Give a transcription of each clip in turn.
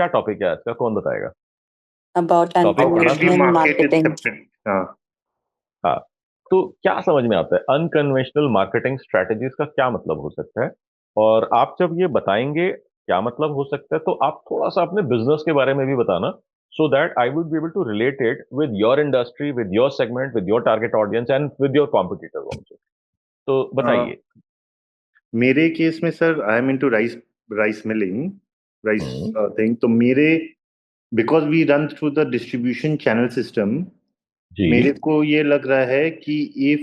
क्या टॉपिक है आज का, कौन बताएगा? about टॉपिक How पढ़ा can we था। unconventional market it marketing. separate? हाँ, हाँ, तो क्या समझ में आता है अनकन्वेंशनल मार्केटिंग स्ट्रेटजीज का क्या मतलब हो सकता है? और आप जब ये बताएंगे क्या मतलब हो सकता है, तो आप थोड़ा सा अपने बिजनेस के बारे में भी बताना, so that I would be able to relate it with your industry, with your segment, with your target audience and with your competitors also. तो बताइए। मेरे केस में sir I am into rice rice milling rice hmm. Thing. तो मेरे because we run through the distribution channel system, जी। मेरे को ये लग रहा है कि if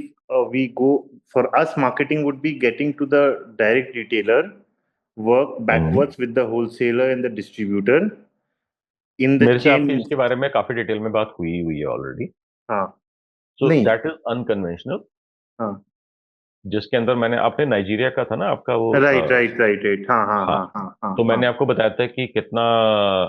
we go for us marketing would be getting to the direct retailer, work hmm. Backwards with the wholesaler and the distributor in the मेरे से चेन। आपकी इसके बारे में काफी डिटेल में बात हुई हुई है ऑलरेडी। हाँ, सो नहीं, दैट इज अनकन्वेंशनल, हाँ, जिसके अंदर मैंने, आपने नाइजीरिया का था ना आपका वो राइट राइट राइट राइट, हाँ हाँ हाँ, हाँ हाँ हाँ तो हाँ, मैंने आपको बताया था कि कितना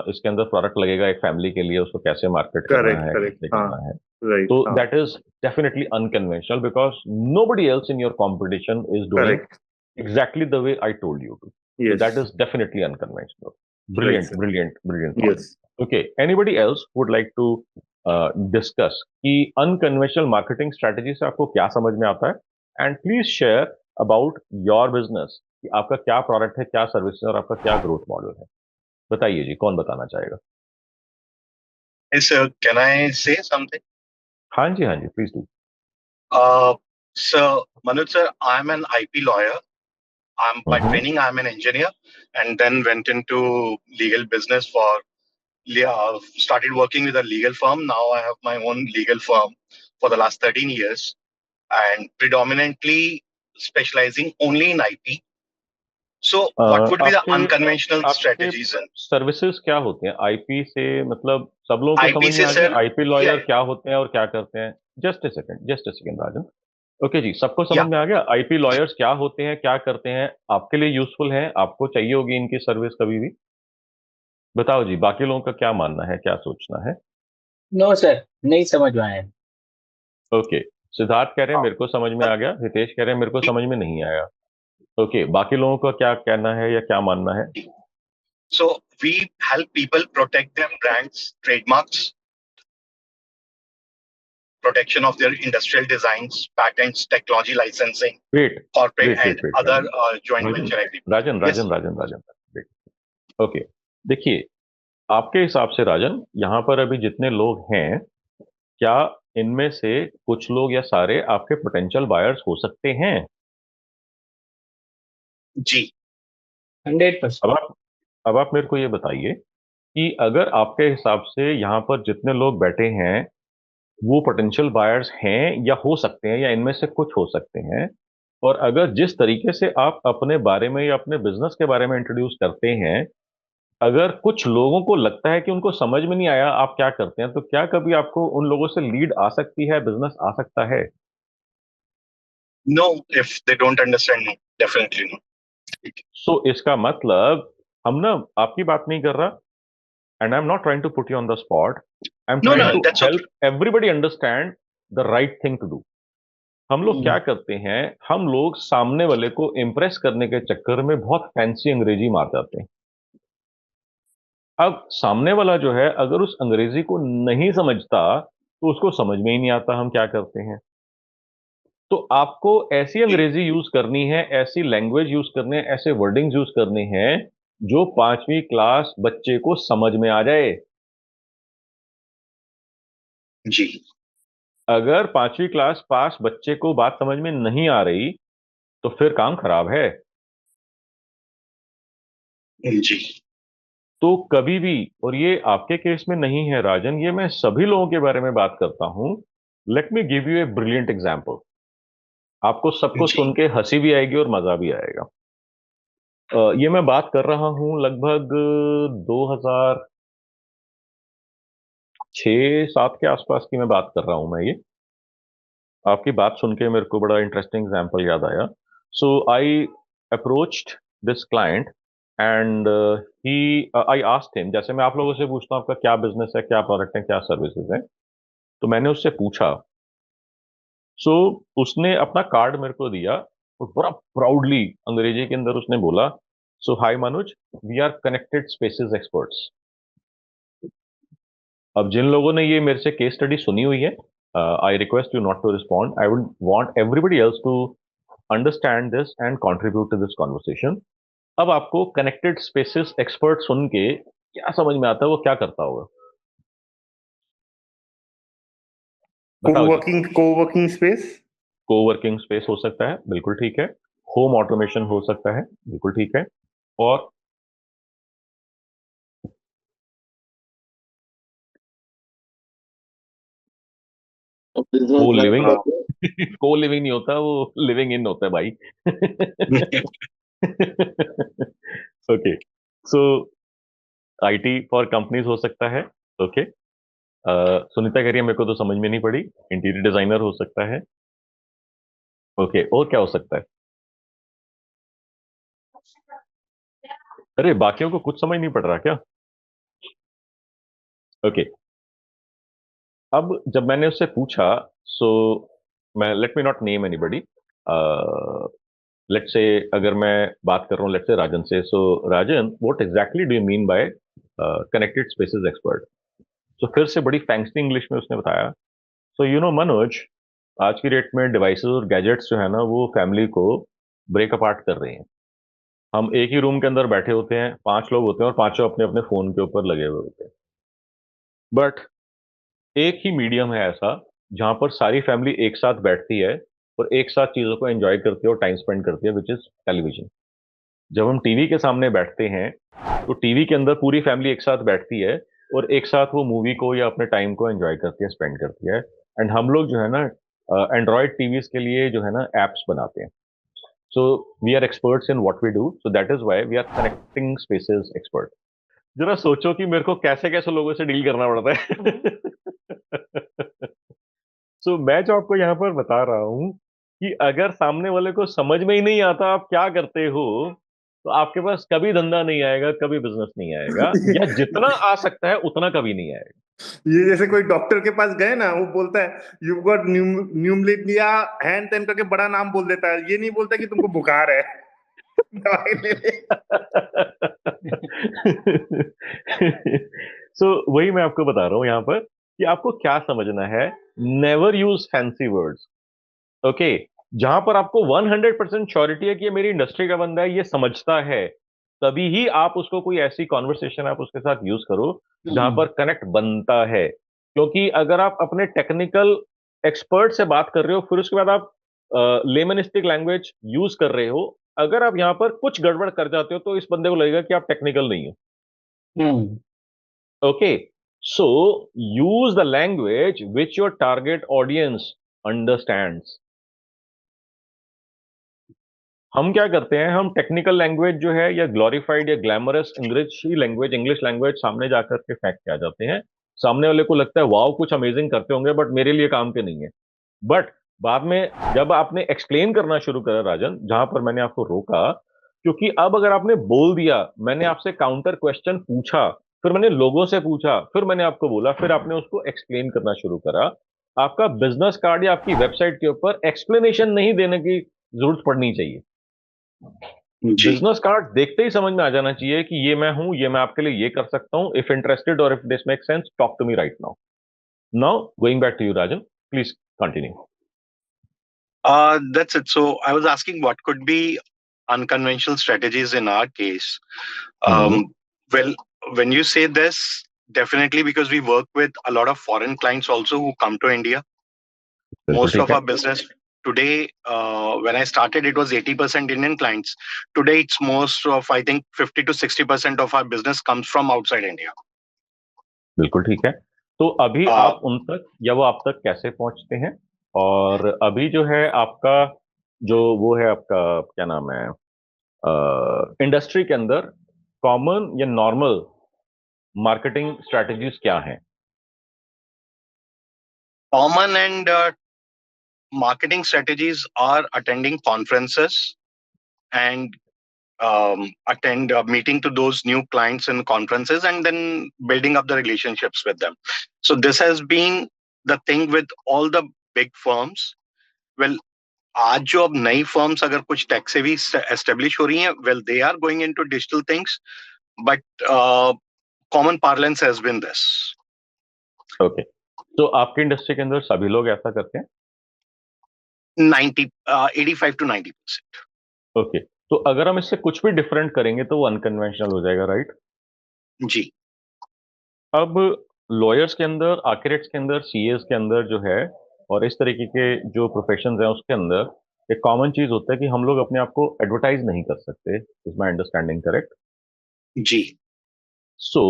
इसके अंदर प्रोडक्ट लगेगा एक फैमिली के लिए, उसको कैसे मार्केट करना करेक्ट है, करेक्ट, कैसे हाँ, करना है। राइट, तो हाँ, that is definitely unconventional because nobody else in your competition is doing correct, exactly the way I told you to. So yes, that is definitely unconventional. Right Brilliant, sir, brilliant, brilliant thought. Yes. Okay, anybody else would like to discuss कि unconventional marketing strategy से आपको क्या समझ में आता है? And please share about your business कि आपका क्या प्रोडक्ट है, क्या सर्विस है और आपका क्या ग्रोथ मॉडल है। बताइए जी, कौन बताना चाहेगा? Yes, sir. Can I say something? हाँ जी, हाँ जी, please do. So, Manoj sir, I'm an IP lawyer. I'm by hmm. training, I'm an engineer, and then went into legal business started working with a legal firm. Now I have my own legal firm for the last 13 years and predominantly specializing only in IP. So, what would be the आपके unconventional आपके strategies? And services क्या होते हैं IP से? मतलब सब लोगों को IP समझ में से आ गया sir, आईपी yeah, लॉयर क्या होते हैं और क्या करते हैं? Just a second Rajan. Okay जी, सबको समझ yeah. में आ गया आईपी लॉयर्स क्या होते हैं, क्या करते हैं, आपके लिए यूजफुल है, आपको चाहिए होगी इनकी सर्विस कभी भी? बताओ जी, बाकी लोगों का क्या मानना है, क्या सोचना है? नो सर, नहीं समझ में आया। ओके, सिद्धार्थ कह रहे हैं Uh, मेरे को समझ में आ गया, हितेश कह रहे हैं मेरे को समझ में नहीं आया। ओके, बाकी लोगों का क्या कहना है या क्या मानना है? So we help people protect their brands, trademarks, protection of their industrial designs, patents, technology licensing, wait corporate wait and wait wait other Rajan, joint Rajan, venture agreement. Rajan, Yes. Rajan, Rajan, Rajan, wait. Okay, देखिए, आपके हिसाब से राजन, यहाँ पर अभी जितने लोग हैं, क्या इनमें से कुछ लोग या सारे आपके पोटेंशियल बायर्स हो सकते हैं? G. 100%। अब आप मेरे को ये बताइए कि अगर आपके हिसाब से यहाँ पर जितने लोग बैठे हैं वो पोटेंशियल बायर्स हैं या हो सकते हैं या इनमें से कुछ हो सकते हैं, और अगर जिस तरीके से आप अपने बारे में या अपने बिजनेस के बारे में इंट्रोड्यूस करते हैं, अगर कुछ लोगों को लगता है कि उनको समझ में नहीं आया आप क्या करते हैं, तो क्या कभी आपको उन लोगों से लीड आ सकती है, बिजनेस आ सकता है? No, if they don't understand, no, definitely no. सो इसका मतलब, हम ना आपकी बात नहीं कर रहा, and I'm not trying to put you on the spot. I'm No, trying no, to that's okay. help everybody understand the right thing to do. हम लोग क्या करते हैं, हम लोग सामने वाले को इम्प्रेस करने के चक्कर में बहुत फैंसी अंग्रेजी मार जाते हैं। अब सामने वाला जो है अगर उस अंग्रेजी को नहीं समझता तो उसको समझ में ही नहीं आता हम क्या करते हैं। तो आपको ऐसी जी, अंग्रेजी यूज करनी है, ऐसी लैंग्वेज यूज करने हैं, ऐसे वर्डिंग्स यूज करने हैं जो 5वीं क्लास बच्चे को समझ में आ जाए। जी, अगर 5वीं क्लास पास बच्चे को बात समझ में नहीं आ रही तो फिर काम खराब है। जी, तो कभी भी, और ये आपके केस में नहीं है राजन, ये मैं सभी लोगों के बारे में बात करता हूं। Let me give U a brilliant example. आपको सबको जी, सुन के हंसी भी आएगी और मजा भी आएगा। ये मैं बात कर रहा हूं लगभग 2006-7 के आसपास की मैं बात कर रहा हूं मैं ये। आपकी बात सुन के मेरे को बड़ा इंटरेस्टिंग एग्जाम्पल याद आया। So I approached this client and he I asked him, जैसे मैं आप लोगों से पूछता हूँ आपका क्या बिजनेस है, क्या प्रोडक्ट है, क्या सर्विसेज है, तो मैंने उससे पूछा। सो उसने अपना कार्ड मेरे को दिया और बड़ा प्राउडली अंग्रेजी के अंदर उसने बोला, so hi Manoj, we are connected spaces experts. अब जिन लोगों ने ये मेरे से केस स्टडी सुनी हुई है, I request you not to respond. I would want everybody else to understand this and contribute to this conversation. अब आपको कनेक्टेड स्पेसेस एक्सपर्ट सुन के क्या समझ में आता है, वो क्या करता होगा? बताओ जी. Coworking space. कोवर्किंग स्पेस हो सकता है, बिल्कुल ठीक है. होम ऑटोमेशन हो सकता है, बिल्कुल ठीक है. और को लिविंग को लिविंग नहीं होता, वो लिविंग इन होता है भाई. Okay. So IT for companies हो सकता है. ओके. सुनीता कह रही है मेरे को तो समझ में नहीं पड़ी. इंटीरियर डिजाइनर हो सकता है. ओके. और क्या हो सकता है? अरे बाकियों को कुछ समझ नहीं पड़ रहा क्या? ओके. अब जब मैंने उससे पूछा, सो मैं let me not name anybody. Let say अगर मैं बात कर रहा हूँ लेट से राजन से, so Rajan, what exactly do you mean by connected spaces expert? तो फिर से बड़ी फैंसी इंग्लिश में उसने बताया. सो यू नो मनोज, आज की डेट में डिवाइसेस और गैजेट्स जो है ना, वो फैमिली को ब्रेक अपार्ट कर रहे हैं. हम एक ही रूम के अंदर बैठे होते हैं, 5 लोग होते हैं और पांचों अपने अपने फोन के ऊपर लगे हुए होते हैं. बट एक ही मीडियम है ऐसा जहां पर सारी फैमिली एक साथ बैठती है और एक साथ चीजों को एंजॉय करती है और टाइम स्पेंड करती है, विच इज टेलीविजन. जब हम टीवी के सामने बैठते हैं तो टीवी के अंदर पूरी फैमिली एक साथ बैठती है और एक साथ वो मूवी को या अपने टाइम को एंजॉय करती है, स्पेंड करती है. एंड हम लोग जो है ना, एंड्रॉयड टीवीज के लिए जो है ना एप्स बनाते हैं. So we are experts in what we do, so that is why we are connecting spaces expert. जरा सोचो कि मेरे को कैसे कैसे लोगों से डील करना पड़ता है. सो मैं जो आपको यहाँ पर बता रहा हूँ कि अगर सामने वाले को समझ में ही नहीं आता आप क्या करते हो, तो आपके पास कभी धंधा नहीं आएगा, कभी बिजनेस नहीं आएगा, या जितना आ सकता है उतना कभी नहीं आएगा. ये जैसे कोई डॉक्टर के पास गए ना, वो बोलता है यू गॉट न्यूमोनिया हैंड तेन करके बड़ा नाम बोल देता है, ये नहीं बोलता कि तुमको बुखार है. दवाई ले ले. सो वही मैं आपको बता रहा हूँ यहाँ पर कि आपको क्या समझना है. Never use fancy words. Okay. जहां पर आपको 100% श्योरिटी है कि ये मेरी इंडस्ट्री का बंदा है, ये समझता है, तभी ही आप उसको कोई ऐसी कॉन्वर्सेशन आप उसके साथ यूज करो जहां पर कनेक्ट बनता है. क्योंकि अगर आप अपने टेक्निकल एक्सपर्ट से बात कर रहे हो फिर उसके बाद आप लेमनिस्टिक लैंग्वेज यूज कर रहे हो, अगर आप यहां पर कुछ गड़बड़ कर जाते हो तो इस बंदे को लगेगा कि आप टेक्निकल नहीं हो. Hmm okay. So use the language which your target audience understands. हम क्या करते हैं, हम टेक्निकल लैंग्वेज जो है या ग्लोरीफाइड या ग्लैमरस अंग्रेजी लैंग्वेज, इंग्लिश लैंग्वेज सामने जाकर के फेंक के आ जाते हैं. सामने वाले को लगता है वाओ कुछ अमेजिंग करते होंगे, बट मेरे लिए काम के नहीं है. बट बाद में जब आपने एक्सप्लेन करना शुरू करा राजन, जहां पर मैंने आपको रोका, क्योंकि अब अगर आपने बोल दिया, मैंने आपसे काउंटर क्वेश्चन पूछा, फिर मैंने लोगों से पूछा, फिर मैंने आपको बोला, फिर आपने उसको एक्सप्लेन करना शुरू करा. आपका बिजनेस कार्ड या आपकी वेबसाइट के ऊपर एक्सप्लेनेशन नहीं देने की जरूरत पड़नी चाहिए. जी. बिजनेस कार्ड देखते ही समझ में आ जाना चाहिए कि ये मैं हूं, ये मैं आपके लिए ये कर सकता हूं. इफ इंटरेस्टेड और if this make sense, talk to me right now. Now going back to you Rajan, please continue. That's it. So I was asking what could be unconventional strategies in our case. Well, when you say this, definitely because we work with a lot of foreign clients also who come to India. Most of our business today, when I started, it was 80% Indian clients. Today, it's most of, I think, 50 to 60% of our business comes from outside India. बिल्कुल ठीक है. तो अभी आप उन तक या वो आप तक कैसे पहुंचते हैं? और अभी जो है आपका, जो वो है आपका, क्या नाम है, इंडस्ट्री के अंदर कॉमन या नॉर्मल मार्केटिंग स्ट्रेटजीज क्या हैं? Common and marketing strategies are attending conferences and attend meeting to those new clients in conferences and then building up the relationships with them. So this has been the thing with all the big firms. Well, आज जो अब नई firms अगर कुछ take से भी establish हो रही हैं, well they are going into digital things, but common parlance has been this. Okay, तो आपकी इंडस्ट्री के अंदर सभी लोग ऐसा करते हैं? 85 to 90%. ओके, तो अगर हम इससे कुछ भी डिफरेंट करेंगे तो वो अनकन्वेंशनल हो जाएगा, राइट? जी. अब लॉयर्स के अंदर, आर्किटेक्ट्स के अंदर, सीएस के अंदर जो है, और इस तरीके के जो प्रोफेशंस हैं उसके अंदर एक कॉमन चीज होता है कि हम लोग अपने आप को एडवर्टाइज नहीं कर सकते। Is my understanding correct? जी. सो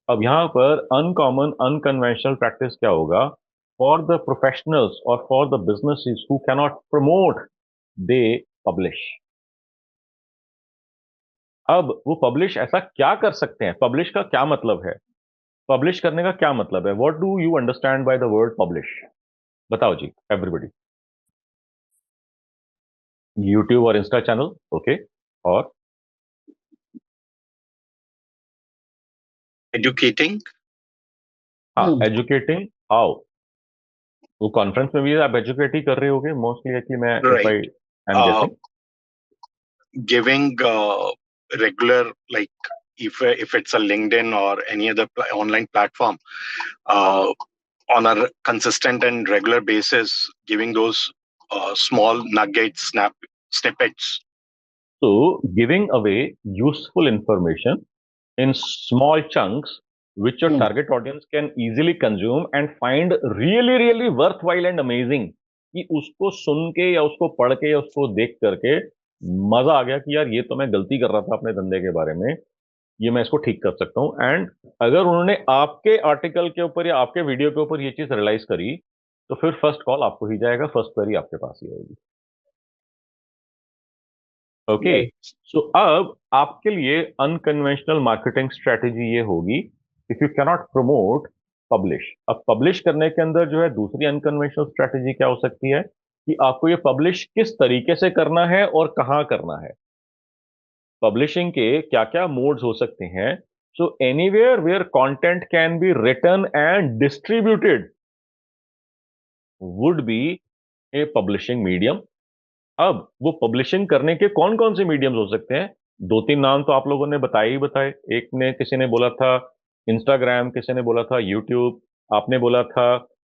अब यहाँ पर अनकॉमन अनकन्वेंशनल प्रैक्टिस क्या होगा? फॉर द प्रोफेशनल्स और for the businesses who cannot promote, they publish. अब वो पब्लिश ऐसा क्या कर सकते हैं? पब्लिश का क्या मतलब है? पब्लिश करने का क्या मतलब है? What do you understand by the word publish? बताओ जी, एवरीबडी। यूट्यूब और इंस्टा चैनल, ओके। और Educating. हाँ, हम्म, एजुकेटिंग हाउ? वो कॉन्फ्रेंस में भी आप एजुकेट ही कर रहे होगे मोस्टली, कि मैं, if Right. I am Uh, गेसिंग। Giving regular, like, if it's a LinkedIn or any other online platform, uh, on a consistent and regular basis, giving those small nuggets, snippets. So giving away useful information in small chunks which your hmm, target audience can easily consume and find really really worthwhile and amazing, कि उसको सुन के या उसको पढ़ के या उसको देख करके मजा आ गया कि यार ये तो मैं गलती कर रहा था अपने धंधे के बारे में, ये मैं इसको ठीक कर सकता हूं। एंड अगर उन्होंने आपके आर्टिकल के ऊपर या आपके वीडियो के ऊपर ये चीज रियलाइज करी, तो फिर फर्स्ट कॉल आपको ही जाएगा, फर्स्ट क्वेरी आपके पास ही आएगी। Okay, right. सो अब आपके लिए अनकन्वेंशनल मार्केटिंग स्ट्रेटेजी ये होगी, if you cannot promote, publish. अब पब्लिश करने के अंदर जो है दूसरी अनकन्वेंशनल स्ट्रेटेजी क्या हो सकती है, कि आपको ये पब्लिश किस तरीके से करना है और कहां करना है। पब्लिशिंग के क्या क्या मोड्स हो सकते हैं? So anywhere where content can be written and distributed would be a publishing medium. अब वो पब्लिशिंग करने के कौन कौन से मीडियम्स हो सकते हैं? दो तीन नाम तो आप लोगों ने बताए ही बताए। एक ने, किसी ने बोला था इंस्टाग्राम, किसी ने बोला था यूट्यूब, आपने बोला था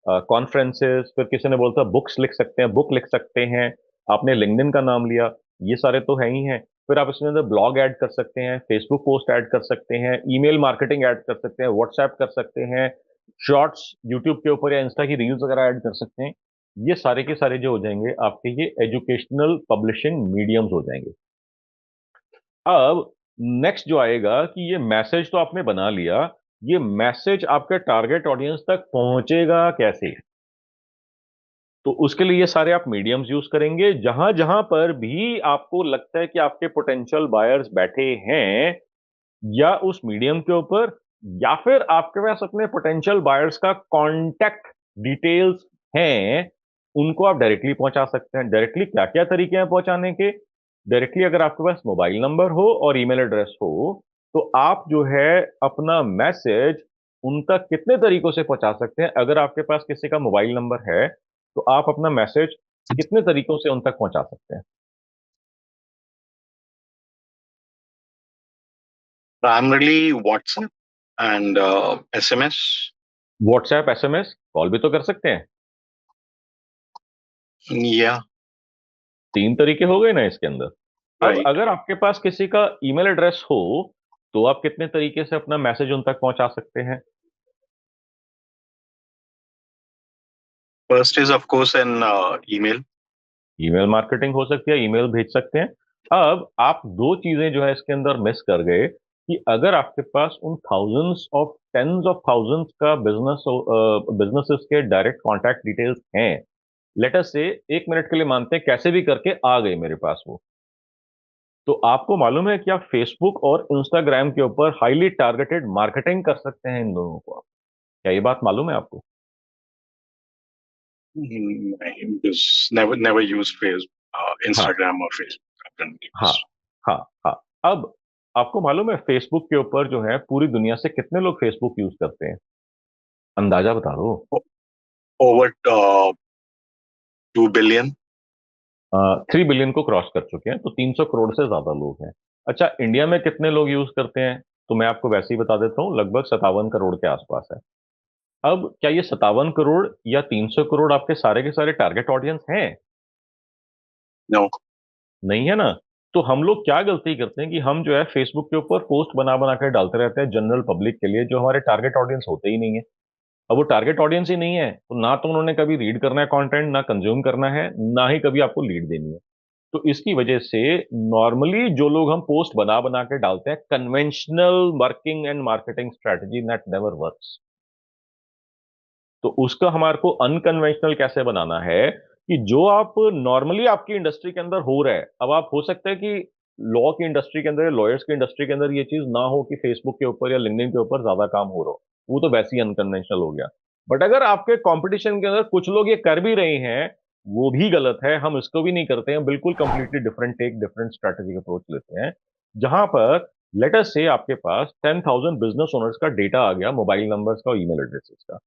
कॉन्फ्रेंसेस, फिर किसी ने बोला था बुक्स लिख सकते हैं, बुक लिख सकते हैं, आपने लिंक्डइन का नाम लिया। ये सारे तो है ही हैं। फिर आप इसमें अंदर ब्लॉग ऐड कर सकते हैं, फेसबुक पोस्ट ऐड कर सकते हैं, ईमेल मार्केटिंग ऐड कर सकते हैं, व्हाट्सएप कर सकते हैं, शॉर्ट्स यूट्यूब के ऊपर या इंस्टा की रील्स वगैरह ऐड कर सकते हैं। ये सारे के सारे जो हो जाएंगे आपके, ये एजुकेशनल पब्लिशिंग मीडियम्स हो जाएंगे। अब नेक्स्ट जो आएगा कि ये मैसेज तो आपने बना लिया, ये मैसेज आपके टारगेट ऑडियंस तक पहुंचेगा कैसे? तो उसके लिए ये सारे आप मीडियम्स यूज करेंगे। जहां जहां पर भी आपको लगता है कि आपके पोटेंशियल बायर्स बैठे हैं, या उस मीडियम के ऊपर, या फिर आपके पास अपने पोटेंशियल बायर्स का कांटेक्ट डिटेल्स हैं, उनको आप डायरेक्टली पहुंचा सकते हैं। डायरेक्टली क्या क्या तरीके हैं पहुंचाने के? डायरेक्टली अगर आपके पास मोबाइल नंबर हो और ईमेल एड्रेस हो, तो आप जो है अपना मैसेज उन तक कितने तरीकों से पहुंचा सकते हैं? अगर आपके पास किसी का मोबाइल नंबर है, तो आप अपना मैसेज कितने तरीकों से उन तक पहुंचा सकते हैं? Primarily WhatsApp and SMS. WhatsApp, SMS, call भी तो कर सकते हैं। Yeah. तीन तरीके हो गए ना इसके अंदर। अब Right. अगर आपके पास किसी का ईमेल एड्रेस हो, तो आप कितने तरीके से अपना मैसेज उन तक पहुंचा सकते हैं? First is, of course, an email. Email marketing हो सकती है, ईमेल भेज सकते हैं। अब आप दो चीजें जो है इसके अंदर मिस कर गए, कि अगर आपके पास उन thousands of, tens of thousands का बिजनेसेस के डायरेक्ट कॉन्टैक्ट डिटेल्स हैं, लेट अस से, एक मिनट के लिए मानते हैं कैसे भी करके आ गए मेरे पास वो, तो आपको मालूम है कि आप फेसबुक और इंस्टाग्राम के ऊपर हाईली टारगेटेड मार्केटिंग कर सकते हैं इन दोनों को। क्या ये बात मालूम है आपको? Because never used हाँ, Instagram or Facebook. I've done हाँ, this. हाँ, हाँ। अब आपको मालूम है फेसबुक के ऊपर जो है पूरी दुनिया से कितने लोग फेसबुक यूज करते हैं? अंदाजा बता दो। Over 2 billion. 3 बिलियन को क्रॉस कर चुके हैं, तो 300 करोड़ से ज्यादा लोग हैं। अच्छा, इंडिया में कितने लोग यूज करते हैं? तो मैं आपको वैसे ही बता देता हूँ, लगभग 57 करोड़ के आसपास है। अब क्या ये 57 करोड़ या 300 करोड़ आपके सारे के सारे टारगेट ऑडियंस हैं? नो। नहीं है ना। तो हम लोग क्या गलती करते हैं कि हम जो है फेसबुक के ऊपर पोस्ट बना बना कर डालते रहते हैं जनरल पब्लिक के लिए, जो हमारे टारगेट ऑडियंस होते ही नहीं है। अब वो टारगेट ऑडियंस ही नहीं है तो ना तो उन्होंने कभी रीड करना है कंटेंट, ना कंज्यूम करना है, ना ही कभी आपको लीड देनी है। तो इसकी वजह से नॉर्मली जो लोग हम पोस्ट बना बना के डालते हैं, conventional working and marketing strategy that never works. तो उसका हमारे को अनकन्वेंशनल कैसे बनाना है कि जो आप नॉर्मली आपकी इंडस्ट्री के अंदर हो रहा है, अब आप हो सकता है कि लॉ की इंडस्ट्री के अंदर या लॉयर्स की इंडस्ट्री के अंदर ये चीज ना हो कि फेसबुक के ऊपर या लिंक्डइन के ऊपर ज्यादा काम हो रहा हो, वो तो वैसे ही अनकन्वेंशनल हो गया। बट अगर आपके कंपटीशन के अंदर कुछ लोग ये कर भी रहे हैं, वो भी गलत है, हम इसको भी नहीं करते हैं, बिल्कुल completely different tech, different strategic approach लेते हैं। जहां पर लेट अस से आपके पास 10,000 बिजनेस ओनर्स का डेटा आ गया, मोबाइल नंबर्स का, ईमेल एड्रेसेस का,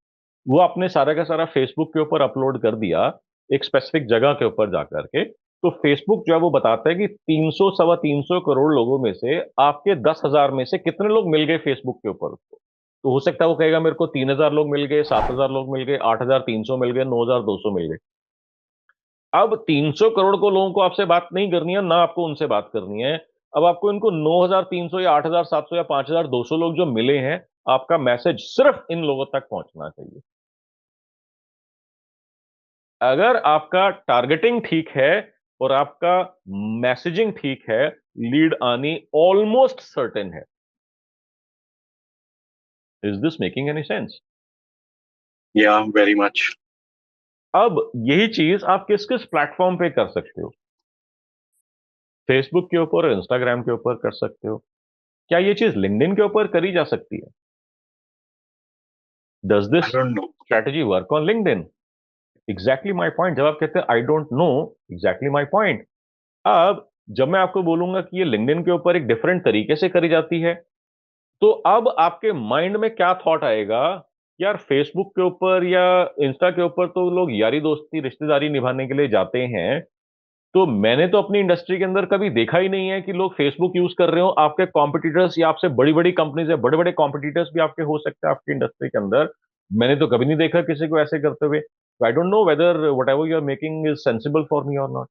वो आपने सारा का सारा फेसबुक के ऊपर अपलोड कर दिया एक स्पेसिफिक जगह के ऊपर जाकर के। तो फेसबुक जो है वो बताता है कि 300 सवा 300 करोड़ लोगों में से आपके 10,000 में से कितने लोग मिल गए फेसबुक के ऊपर उसको। तो हो सकता है वो कहेगा मेरे को 3,000 लोग मिल गए, 7,000 लोग मिल गए, 8,300 मिल गए, 9,200 मिल गए। अब 300 करोड़ को लोगों को आपसे बात नहीं करनी है, ना आपको उनसे बात करनी है। अब आपको इनको 9,300 या 8,700 या 5,200 लोग जो मिले हैं, आपका मैसेज सिर्फ इन लोगों तक पहुंचना चाहिए। अगर आपका टारगेटिंग ठीक है और आपका मैसेजिंग ठीक है, लीड आनी ऑलमोस्ट सर्टेन है। Is this making any sense? या वेरी मच। अब यही चीज आप किस किस प्लेटफॉर्म पे कर सकते हो? फेसबुक के ऊपर और इंस्टाग्राम के ऊपर कर सकते हो। क्या ये चीज लिंक्डइन के ऊपर करी जा सकती है? Does this I don't no. Strategy work on LinkedIn? Exactly my point. जब आप कहते हैं आई don't no, exactly my point. अब जब मैं आपको बोलूंगा कि ये लिंक्डइन के ऊपर एक डिफरेंट तरीके से करी जाती है, तो अब आपके माइंड में क्या थॉट आएगा? यार फेसबुक के ऊपर या इंस्टा के ऊपर तो लोग यारी दोस्ती रिश्तेदारी निभाने के लिए जाते हैं, तो मैंने तो अपनी इंडस्ट्री के अंदर कभी देखा ही नहीं है कि लोग फेसबुक यूज कर रहे हो। आपके कॉम्पिटिटर्स या आपसे बड़ी बड़ी कंपनीज या बड़े बड़े कॉम्पिटिटर्स भी आपके हो सकते हैं आपकी इंडस्ट्री के अंदर, मैंने तो कभी नहीं देखा किसी को ऐसे करते हुए। I don't know whether whatever you are making is sensible for me और not.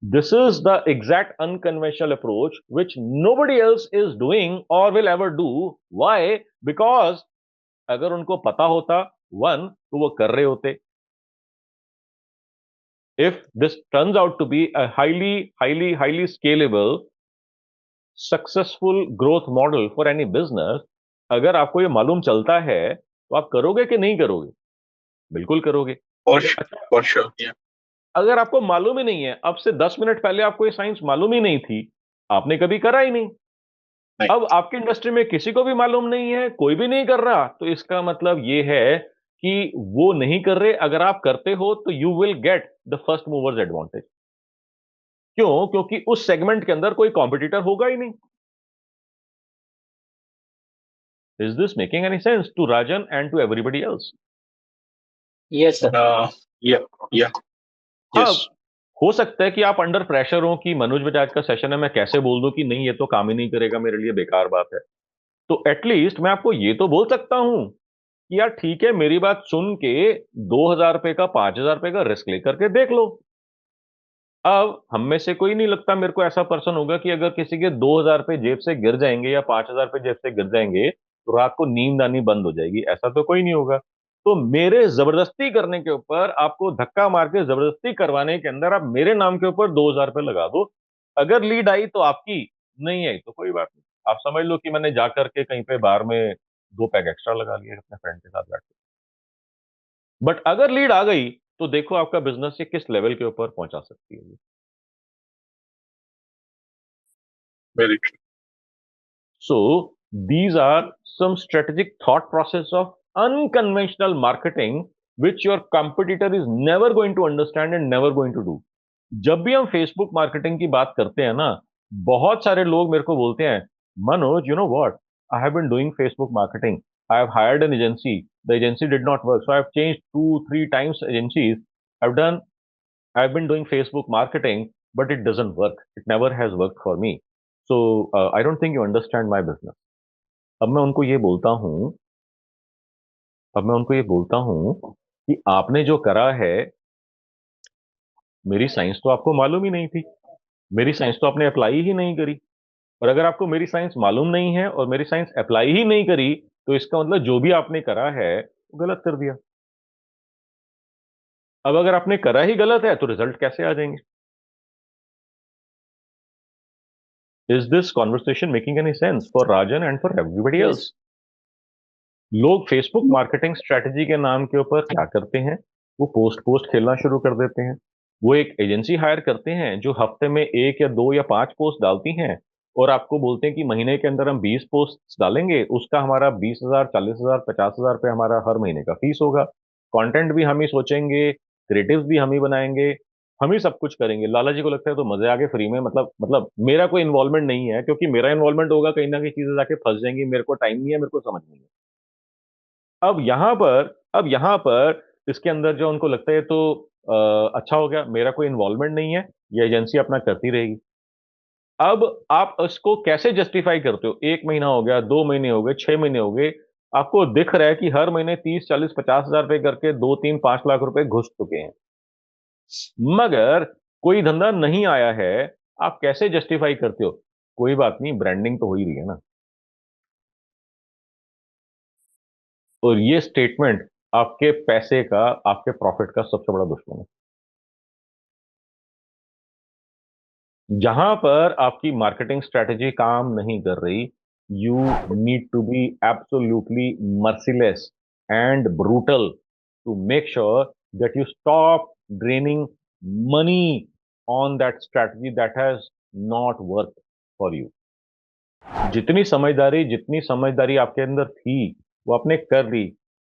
This is the exact unconventional approach which nobody else is doing or will ever do. Why? Because अगर उनको पता होता, one, तो वो कर रहे होते। If this turns out to be a highly scalable, successful growth model for any business, अगर आपको ये मालूम चलता है तो आप करोगे कि नहीं करोगे? बिल्कुल करोगे। फॉर अच्छा, फॉर श्योर। अगर आपको मालूम ही नहीं है, अब से 10 मिनट पहले आपको ये साइंस मालूम ही नहीं थी, आपने कभी करा ही नहीं। नहीं। अब आपकी इंडस्ट्री में किसी को भी मालूम नहीं है, कोई भी नहीं कर रहा, तो इसका मतलब ये है कि वो नहीं कर रहे। अगर आप करते हो तो you will get the first movers advantage. क्यों? क्योंकि उस सेगमेंट के अंदर कोई कॉम्पिटिटर होगा ही नहीं। Is this making any sense to Rajan and to everybody else? Yes sir. Yeah yeah yes. अब हो सकता है कि आप अंडर प्रेशर हो कि मनोज बजाज का सेशन है, मैं कैसे बोल दूं कि नहीं ये तो काम ही नहीं करेगा, मेरे लिए बेकार बात है। तो एटलीस्ट मैं आपको ये तो बोल सकता हूं कि यार ठीक है, मेरी बात सुन के 2,000 रुपए का, 5,000 रुपए का रिस्क लेकर के देख लो। अब हम में से कोई नहीं लगता मेरे को ऐसा पर्सन होगा कि अगर किसी के 2,000 रुपए जेब से गिर जाएंगे या 5,000 रुपए जेब से गिर जाएंगे तो रात को नींद आनी बंद हो जाएगी, ऐसा तो कोई नहीं होगा। तो मेरे जबरदस्ती करने के ऊपर, आपको धक्का मार के जबरदस्ती करवाने के अंदर आप मेरे नाम के ऊपर 2,000 रुपए लगा दो। अगर लीड आई तो आपकी, नहीं आई तो कोई बात नहीं। आप समझ लो कि मैंने जाकर के कहीं पे बार में 2 पैग एक्स्ट्रा लगा लिए अपने फ्रेंड के साथ बैठ के। बट अगर लीड आ गई तो देखो आपका बिजनेस ये किस लेवल के ऊपर पहुंचा सकती है। Very true. So these are some strategic thought process of unconventional marketing which your competitor is never going to understand and never going to do. जब भी हम फेसबुक मार्केटिंग की बात करते हैं ना, बहुत सारे लोग मेरे को बोलते हैं, Manoj you know what, I have been doing Facebook marketing, I have hired an agency, the agency did not work, so I have changed 2-3 times agencies, I have done, I have been doing Facebook marketing, but it doesn't work, it never has work for me. So I don't think you understand my business. अब मैं उनको ये बोलता हूं, अब मैं उनको ये बोलता हूं कि आपने जो करा है, मेरी साइंस तो आपको मालूम ही नहीं थी, मेरी साइंस तो आपने अप्लाई ही नहीं करी। और अगर आपको मेरी साइंस मालूम नहीं है और मेरी साइंस अप्लाई ही नहीं करी, तो इसका मतलब जो भी आपने करा है वो गलत कर दिया। अब अगर आपने करा ही गलत है तो रिजल्ट कैसे आ जाएंगे? Is this conversation making any sense for Rajan and for everybody else? Yes. लोग फेसबुक मार्केटिंग स्ट्रेटजी के नाम के ऊपर क्या करते हैं, वो पोस्ट पोस्ट खेलना शुरू कर देते हैं। वो एक एजेंसी हायर करते हैं जो हफ्ते में एक या दो या पांच पोस्ट डालती हैं, और आपको बोलते हैं कि महीने के अंदर हम 20 पोस्ट डालेंगे, उसका हमारा 20,000, 40,000, 50,000 रुपये हमारा हर महीने का फीस होगा। कंटेंट भी हम ही सोचेंगे, क्रिएटिव्स भी हम ही बनाएंगे, हम ही सब कुछ करेंगे। लाला जी को लगता है तो मजे आगे फ्री में, मतलब मेरा कोई इन्वॉल्वमेंट नहीं है, क्योंकि मेरा इन्वॉल्वमेंट होगा कहीं ना कहीं चीजें जाके फंस जाएंगी, मेरे को टाइम नहीं है, मेरे को समझ नहीं है। अब यहां पर इसके अंदर जो उनको लगता है तो अच्छा हो गया, मेरा कोई इन्वॉल्वमेंट नहीं है, ये एजेंसी अपना करती रहेगी। अब आप इसको कैसे जस्टिफाई करते हो? 1 महीना हो गया, 2 महीने हो गए, 6 महीने हो गए, आपको दिख रहा है कि हर महीने 30, 40, 50 हजार रुपए करके 2, 3, 5 लाख रुपए घुस चुके हैं, मगर कोई धंधा नहीं आया है। आप कैसे जस्टिफाई करते हो? कोई बात नहीं, ब्रांडिंग तो हो ही रही है ना। और ये स्टेटमेंट आपके पैसे का, आपके प्रॉफिट का सबसे बड़ा दुश्मन है। जहां पर आपकी मार्केटिंग स्ट्रेटेजी काम नहीं कर रही, you need to be absolutely merciless and brutal to make sure that you stop draining money on that strategy that has not work for you. जितनी समझदारी आपके अंदर थी वो आपने कर ली।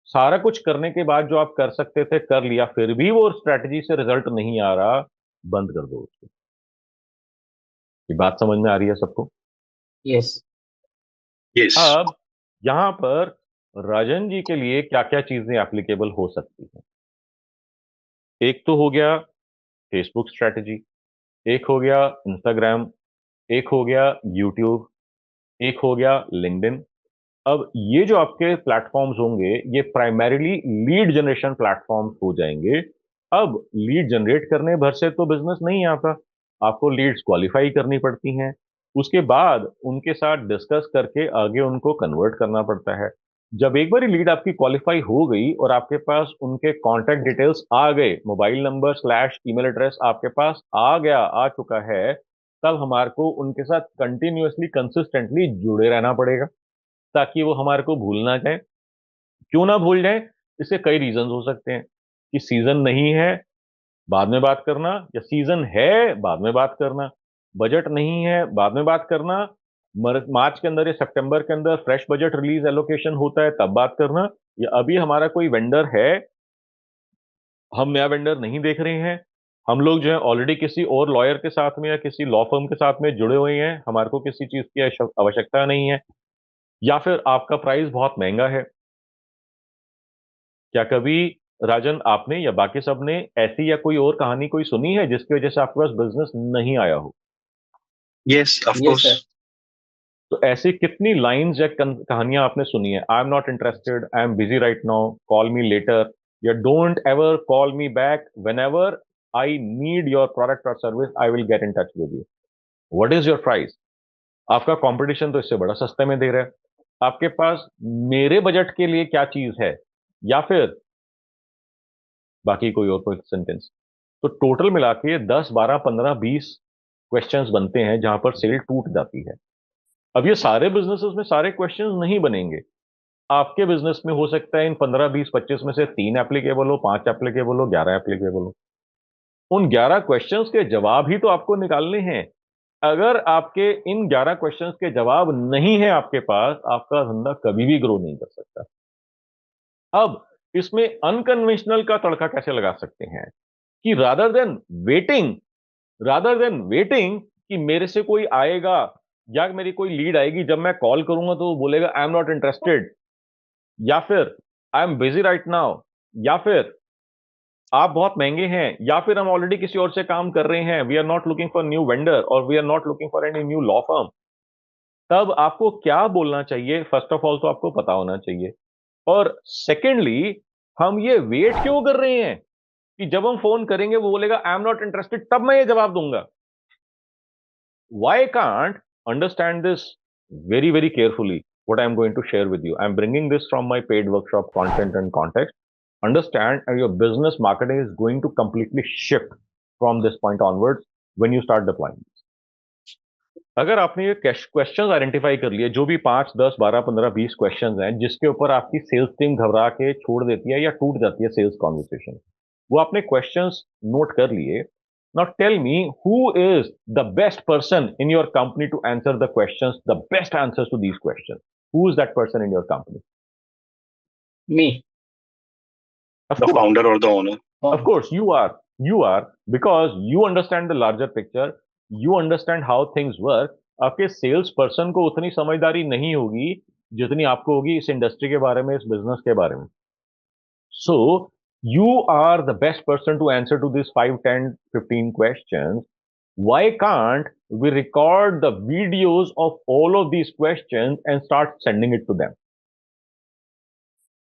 सारा कुछ करने के बाद जो आप कर सकते थे कर लिया, फिर भी वो स्ट्रेटजी से रिजल्ट नहीं आ रहा, बंद कर दो उसको। ये बात समझ में आ रही है सबको? Yes. Yes. अब यहां पर राजन जी के लिए क्या क्या चीजें एप्लीकेबल हो सकती हैं? एक तो हो गया फेसबुक स्ट्रेटजी, एक हो गया इंस्टाग्राम, एक हो गया यूट्यूब, एक हो गया लिंक्डइन। अब ये जो आपके प्लेटफॉर्म्स होंगे, ये प्राइमरीली लीड जनरेशन प्लेटफॉर्म्स हो जाएंगे। अब लीड जनरेट करने भर से तो बिजनेस नहीं आता, आपको लीड्स क्वालिफाई करनी पड़ती हैं, उसके बाद उनके साथ डिस्कस करके आगे उनको कन्वर्ट करना पड़ता है। जब एक बार लीड आपकी क्वालिफाई हो गई और आपके पास उनके कॉन्टैक्ट डिटेल्स आ गए, mobile number slash email address आपके पास आ गया, आ चुका है, तब हमारे को उनके साथ कंटिन्यूअसली कंसिस्टेंटली जुड़े रहना पड़ेगा, ताकि वो हमारे को भूल ना जाए। क्यों ना भूल जाए? इसके कई रीजंस हो सकते हैं कि सीजन नहीं है, बाद में बात करना, या सीजन है, बाद में बात करना, बजट नहीं है, बाद में बात करना, मार्च के अंदर या सितंबर के अंदर फ्रेश बजट रिलीज एलोकेशन होता है तब बात करना, या अभी हमारा कोई वेंडर है, हम नया वेंडर नहीं देख रहे हैं, हम लोग जो है ऑलरेडी किसी और लॉयर के साथ में या किसी लॉ फर्म के साथ में जुड़े हुए हैं, हमारे को किसी चीज की आवश्यकता नहीं है, या फिर आपका प्राइस बहुत महंगा है। क्या कभी राजन आपने या बाकी सब ने ऐसी या कोई और कहानी कोई सुनी है जिसकी वजह से आपके पास बिजनेस नहीं आया हो? Yes, of Yes, sir. course. तो ऐसी कितनी लाइंस या कहानियां आपने सुनी है? I am not interested, I am busy right now, call me later, या don't ever call me back, whenever I need your product और service I will get in touch with you. What is your price? आपका competition तो इससे बड़ा सस्ते में दे रहा है। आपके पास मेरे बजट के लिए क्या चीज है? या फिर बाकी कोई सेंटेंस। तो टोटल मिला के 10, 12, 15, 20 क्वेश्चंस बनते हैं जहां पर सेल टूट जाती है। अब ये सारे बिजनेसेस में सारे क्वेश्चंस नहीं बनेंगे। आपके बिजनेस में हो सकता है इन 15, 20, 25 में से 3 एप्लीकेबल हो, 5 एप्लीकेबल हो, 11 एप्लीकेबल हो। उन 11 क्वेश्चंस के जवाब ही तो आपको निकालने हैं। अगर आपके इन 11 क्वेश्चंस के जवाब नहीं है आपके पास, आपका धंधा कभी भी ग्रो नहीं कर सकता। अब इसमें अनकन्वेंशनल का तड़का कैसे लगा सकते हैं कि रादर देन वेटिंग कि मेरे से कोई आएगा या मेरी कोई लीड आएगी, जब मैं कॉल करूंगा तो वो बोलेगा आई एम नॉट इंटरेस्टेड, या फिर आई एम बिजी राइट नाउ, या फिर आप बहुत महंगे हैं, या फिर हम ऑलरेडी किसी और से काम कर रहे हैं, we are not looking for new vendor और we are not looking for any new law firm. तब आपको क्या बोलना चाहिए? फर्स्ट ऑफ ऑल तो आपको पता होना चाहिए और सेकेंडली हम ये वेट क्यों कर रहे हैं कि जब हम फोन करेंगे वो बोलेगा आई एम नॉट इंटरेस्टेड, तब मैं ये जवाब दूंगा? Why can't understand this very, very carefully? What I'm going to share with you. I'm bringing this from my paid workshop content and context. Understand your business marketing is going to completely shift from this point onwards when you start deploying. अगर आपने ये questions identify कर लिए, जो भी 5, 10, 12, 15, 20 questions हैं जिसके ऊपर आपकी सेल्स टीम घबरा के छोड़ देती है या टूट जाती है सेल्स कॉन्वर्सेशन, वो आपने क्वेश्चंस नोट कर लिए. Now tell me, who is the best person in your company to answer the questions, the best answers to these questions? Who is that person in your company? Me. Of The course, founder or the owner. of course, you are. You are, because you understand the larger picture. You understand how things work. आपके sales person को उतनी समझदारी नहीं होगी जितनी आपको होगी इस इंडस्ट्री के बारे में, इस बिजनेस के बारे में. So you are the best person to answer to these 5, 10, 15 questions. Why can't we record the videos of all of these questions and start sending it to them?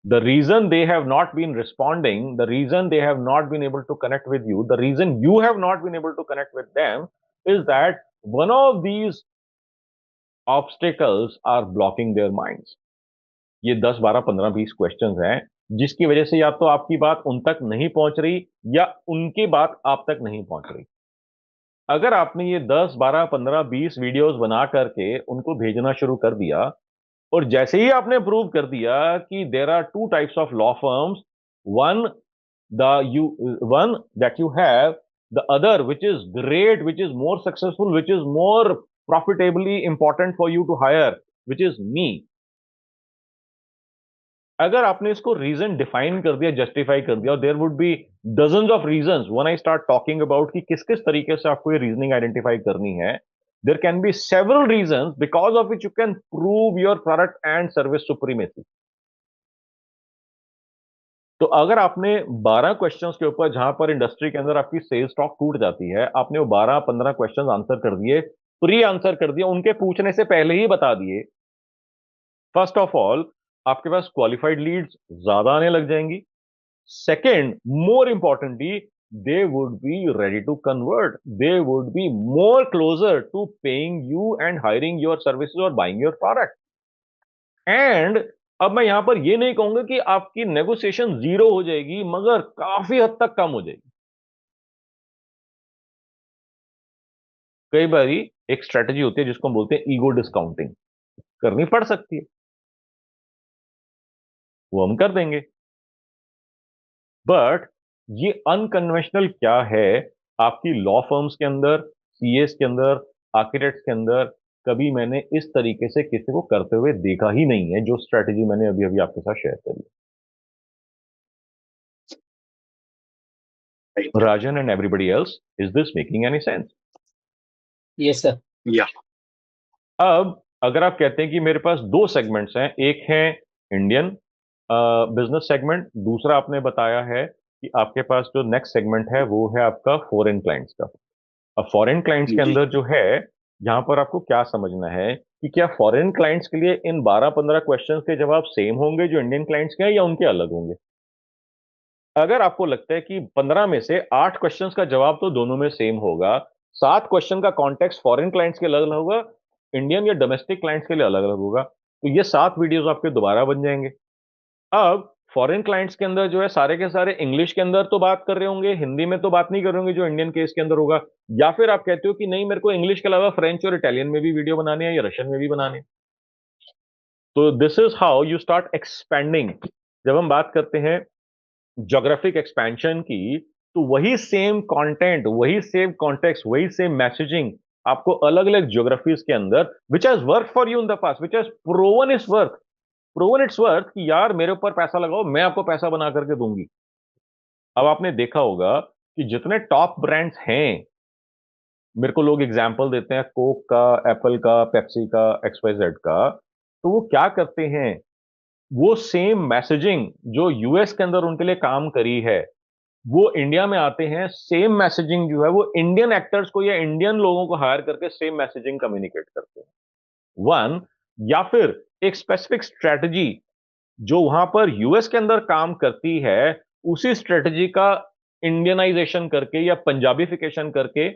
The reason they have not been responding, the reason they have not been able to connect with you, the reason you have not been able to connect with them is that one of these obstacles are blocking their minds. ये 10, 12, 15, 20 questions हैं जिसकी वजह से या तो आपकी बात उन तक नहीं पहुंच रही या उनकी बात आप तक नहीं पहुंच रही. अगर आपने ये 10, 12, 15, 20 वीडियोस बना करके उनको भेजना शुरू कर दिया और जैसे ही आपने प्रूव कर दिया कि there are 2 types of law firms, one one that you have, the other which is great, which is more successful, which is more profitably important for you to hire, which is me. अगर आपने इसको region define कर दिया, justify कर दिया, और there would be dozens of reasons when I start talking about कि किस किस तरीके से आपको ये रीजनिंग आइडेंटिफाई करनी है. There can be several reasons because of which you can prove your product and service supremacy. तो अगर आपने 12 क्वेश्चंस के ऊपर, जहां पर इंडस्ट्री के अंदर आपकी सेल्स स्टॉक टूट जाती है, आपने वो 12-15 क्वेश्चंस आंसर कर दिए, प्री आंसर कर दिया, उनके पूछने से पहले ही बता दिए, फर्स्ट ऑफ ऑल आपके पास क्वालिफाइड लीड्स ज्यादा आने लग जाएंगी. Second, more importantly, they would be ready to convert. They would be more closer to paying you and hiring your services or buying your product. And अब मैं यहां पर ये नहीं कहूंगा कि आपकी नेगोशिएशन जीरो हो जाएगी, मगर काफी हद तक कम हो जाएगी. कई बारी एक स्ट्रेटजी होती है जिसको हम बोलते हैं ईगो डिस्काउंटिंग, करनी पड़ सकती है, वो हम कर देंगे. बट ये अनकन्वेंशनल क्या है आपकी लॉ फर्म्स के अंदर, सीएस के अंदर, आर्किटेक्ट्स के अंदर, कभी मैंने इस तरीके से किसी को करते हुए देखा ही नहीं है जो स्ट्रेटजी मैंने अभी अभी आपके साथ शेयर करी. Rajan and everybody else, is this making any sense? Yes, sir. Yeah. अब अगर आप कहते हैं कि मेरे पास 2 सेगमेंट्स हैं, एक है इंडियन बिजनेस सेगमेंट, दूसरा आपने बताया है कि आपके पास जो नेक्स्ट सेगमेंट है वो है आपका फॉरेन क्लाइंट्स का. अब फॉरेन क्लाइंट्स के जी. अंदर जो है, यहां पर आपको क्या समझना है कि क्या फॉरेन क्लाइंट्स के लिए इन 12-15 क्वेश्चंस के जवाब सेम होंगे जो इंडियन क्लाइंट्स के हैं, या उनके अलग होंगे? अगर आपको लगता है कि 15 में से 8 क्वेश्चंस का जवाब तो दोनों में सेम होगा, 7 क्वेश्चन का कॉन्टेक्स्ट फॉरेन क्लाइंट्स के अलग अलग होगा, इंडियन या डोमेस्टिक क्लाइंट्स के लिए अलग अलग होगा, तो ये 7 वीडियोस आपके दोबारा बन जाएंगे. अब फॉरेन क्लाइंट्स के अंदर जो है सारे के सारे इंग्लिश के अंदर तो बात कर रहे होंगे, हिंदी में तो बात नहीं कर रहे होंगे जो इंडियन केस के अंदर होगा, या फिर आप कहते हो कि नहीं, मेरे को इंग्लिश के अलावा फ्रेंच और इटालियन में भी वीडियो बनाने हैं या रशियन में भी बनाने हैं. तो this is how you start expanding. जब हम बात करते हैं ज्योग्राफिक एक्सपेंशन की, तो वही सेम कंटेंट, वही सेम कॉन्टेक्स्ट, वही सेम मैसेजिंग आपको अलग अलग ज्योग्राफीज के अंदर, which has work for you in the past, which has proven it's worth कि यार मेरे ऊपर पैसा लगाओ, मैं आपको पैसा बना करके दूंगी. अब आपने देखा होगा कि जितने टॉप ब्रांड्स हैं, मेरे को लोग एग्जाम्पल देते हैं कोक का, एप्पल का, पेप्सी का, XYZ का, तो वो क्या करते हैं, वो सेम मैसेजिंग जो यूएस के अंदर उनके लिए काम करी है, वो इंडिया में आते हैं, सेम मैसेजिंग जो है वो इंडियन एक्टर्स को या इंडियन लोगों को हायर करके सेम मैसेजिंग कम्युनिकेट करते हैं. वन, या फिर एक स्पेसिफिक स्ट्रेटजी जो वहां पर यूएस के अंदर काम करती है, उसी स्ट्रेटजी का इंडियनाइजेशन करके या पंजाबीफिकेशन करके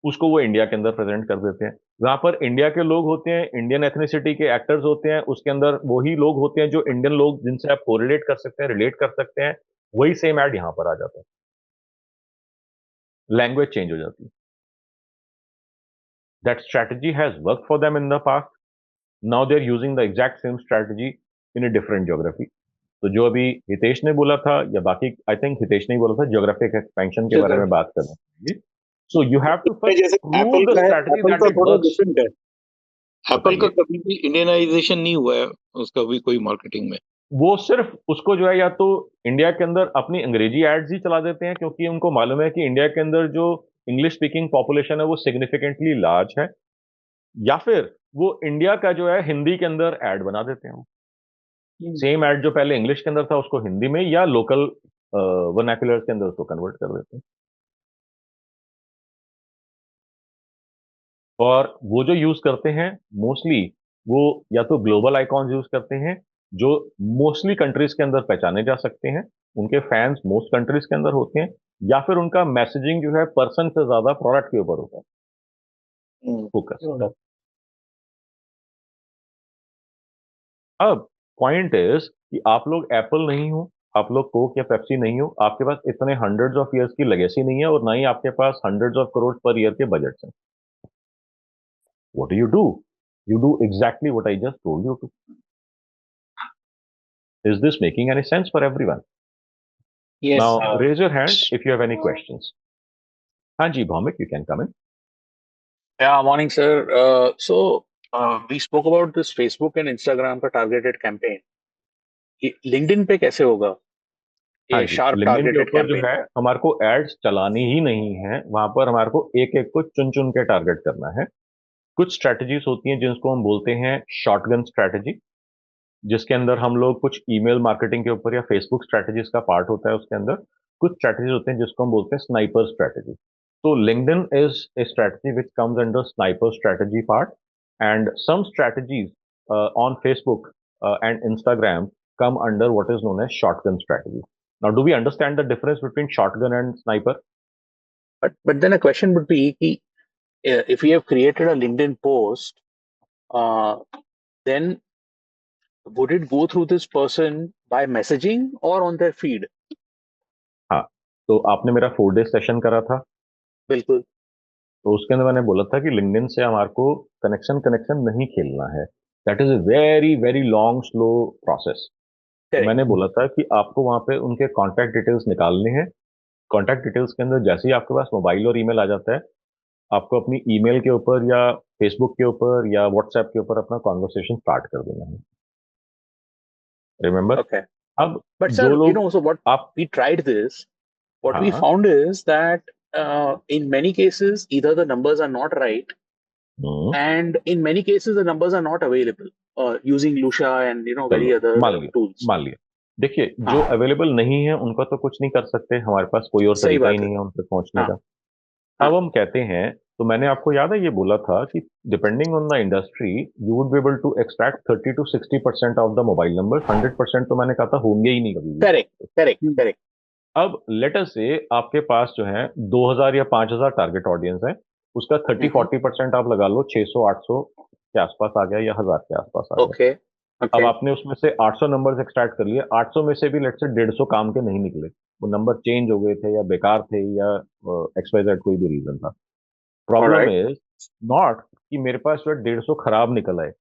उसको वो इंडिया के अंदर प्रेजेंट कर देते हैं। वहां पर इंडिया के लोग होते हैं, इंडियन एथनिसिटी के एक्टर्स होते हैं, उसके अंदर वही लोग होते हैं जो इंडियन लोग जिनसे आप कोरिलेट कर सकते हैं, रिलेट कर सकते हैं। वही सेम ऐड यहां पर आ जाता है, लैंग्वेज चेंज हो जाती है। That strategy has work for them in the past, now they are using the exact same strategy in a different geography. तो जो अभी हितेश ने बोला था, या बाकी आई थिंक हितेश ने ही बोला था, ज्योग्राफिक एक्सपेंशन के बारे में बात करना चाहिए। So you have to first जैसे प्रूव एप्पल द का है, स्ट्रैटेजी एप्पल दैट का इट थोड़ा वर्क्स। डिफरेंट है। एप्पल का बताइए। कभी भी इंडियनाइजेशन नहीं हुआ है उसका भी कोई मार्केटिंग में। वो सिर्फ उसको जो है या तो इंडिया के अंदर अपनी अंग्रेजी एड्स ही चला देते हैं, क्योंकि उनको मालूम है कि इंडिया के अंदर जो इंग्लिश स्पीकिंग पॉपुलेशन है वो सिग्निफिकेंटली लार्ज है, या फिर वो इंडिया का जो है हिंदी के अंदर ऐड बना देते हैं। सेम ऐड जो पहले इंग्लिश के अंदर था उसको हिंदी में या लोकल वर्नाक्युलर के अंदर उसको कन्वर्ट कर देते हैं। और वो जो यूज करते हैं मोस्टली, वो या तो ग्लोबल आइकॉन्स यूज करते हैं जो मोस्टली कंट्रीज के अंदर पहचाने जा सकते हैं, उनके फैंस मोस्ट कंट्रीज के अंदर होते हैं, या फिर उनका मैसेजिंग जो है पर्सन से ज्यादा प्रोडक्ट के ऊपर होता है, फोकस। अब पॉइंट इज कि आप लोग एप्पल नहीं हो, आप लोग कोक या पेप्सी नहीं हो, आपके पास इतने हंड्रेड्स ऑफ ईयर्स की लेगेसी नहीं है, और ना ही आपके पास hundreds of crore per year के बजट हैं। What do you do? You do exactly what I just told you to. Is this making any sense for everyone? Yes. Now, raise your hand if you have any questions. Hanji Bhaumik, you can come in. Yeah, morning, sir. We spoke about this Facebook and Instagram का targeted campaign. ये LinkedIn पे कैसे होगा हाँ ये जी, sharp LinkedIn के targeted ऊपर जो campaign? है हमारे को एड्स चलानी ही नहीं है, वहां पर हमारे को एक एक को चुन चुन के टारगेट करना है। कुछ स्ट्रेटजीज होती हैं जिनको हम बोलते हैं शॉटगन स्ट्रेटजी, जिसके अंदर हम लोग कुछ ईमेल मार्केटिंग के ऊपर या फेसबुक स्ट्रेटजीज का पार्ट होता है, उसके अंदर कुछ स्ट्रेटजीज होते हैं जिसको हम बोलते हैं स्नाइपर स्ट्रेटजी। तो LinkedIn is a strategy which comes under sniper strategy part, and some strategies on Facebook and Instagram come under what is known as shotgun strategy. Now, do we understand the difference between shotgun and sniper? But then a question would be कि if we have created a LinkedIn post, then would it go through this person by messaging or on their feed? हाँ, तो आपने मेरा 4 day session करा था, बिल्कुल। तो उसके अंदर मैंने बोला था कि लिंक्डइन से हमारे को कनेक्शन कनेक्शन नहीं खेलना है। That is a very very long slow process. तो मैंने बोला था कि आपको वहां पे उनके कॉन्टैक्ट डिटेल्स निकालने हैं। कॉन्टैक्ट डिटेल्स के अंदर जैसे ही आपके पास मोबाइल और ईमेल आ जाता है, आपको अपनी ईमेल के ऊपर या फेसबुक के ऊपर या व्हाट्सएप के ऊपर अपना कॉन्वर्सेशन स्टार्ट कर देना है। रिमेंबर? Okay. अब But जो sir, लोग so what आप we tried this, what we हाँ found is that in many cases, either the numbers are not right, hmm, and in many cases, the numbers are not available using Lucia and very चलो other tools. मान लिया। देखिए, जो हाँ, available नहीं है उनका तो कुछ नहीं कर सकते, हमारे पास कोई और सही तरीका ही बात है। नहीं है उन तक पहुंचने हाँ, का। हाँ, अब हम कहते हैं, तो मैंने आपको याद है ये बोला था कि depending on the industry you would be able to extract 30 to 60% of the mobile number. 100% तो मैंने कहा था होंगे ही नहीं कभी भी। correct. अब लेट अस से आपके पास जो है 2000 या 5000 टारगेट ऑडियंस है, उसका 30-40% आप लगा लो, 600-800 के आसपास आ गया या 1000 के आसपास आ गया। Okay, अब okay, आपने उसमें से 800 नंबर्स एक्सट्रैक्ट कर लिए, 800 में से भी लेट से 150 काम के नहीं निकले, वो नंबर चेंज हो गए थे या बेकार थे या XYZ कोई भी रीजन था। all problem right. Is not कि मेरे पास जो है 150 खराब निकल आए।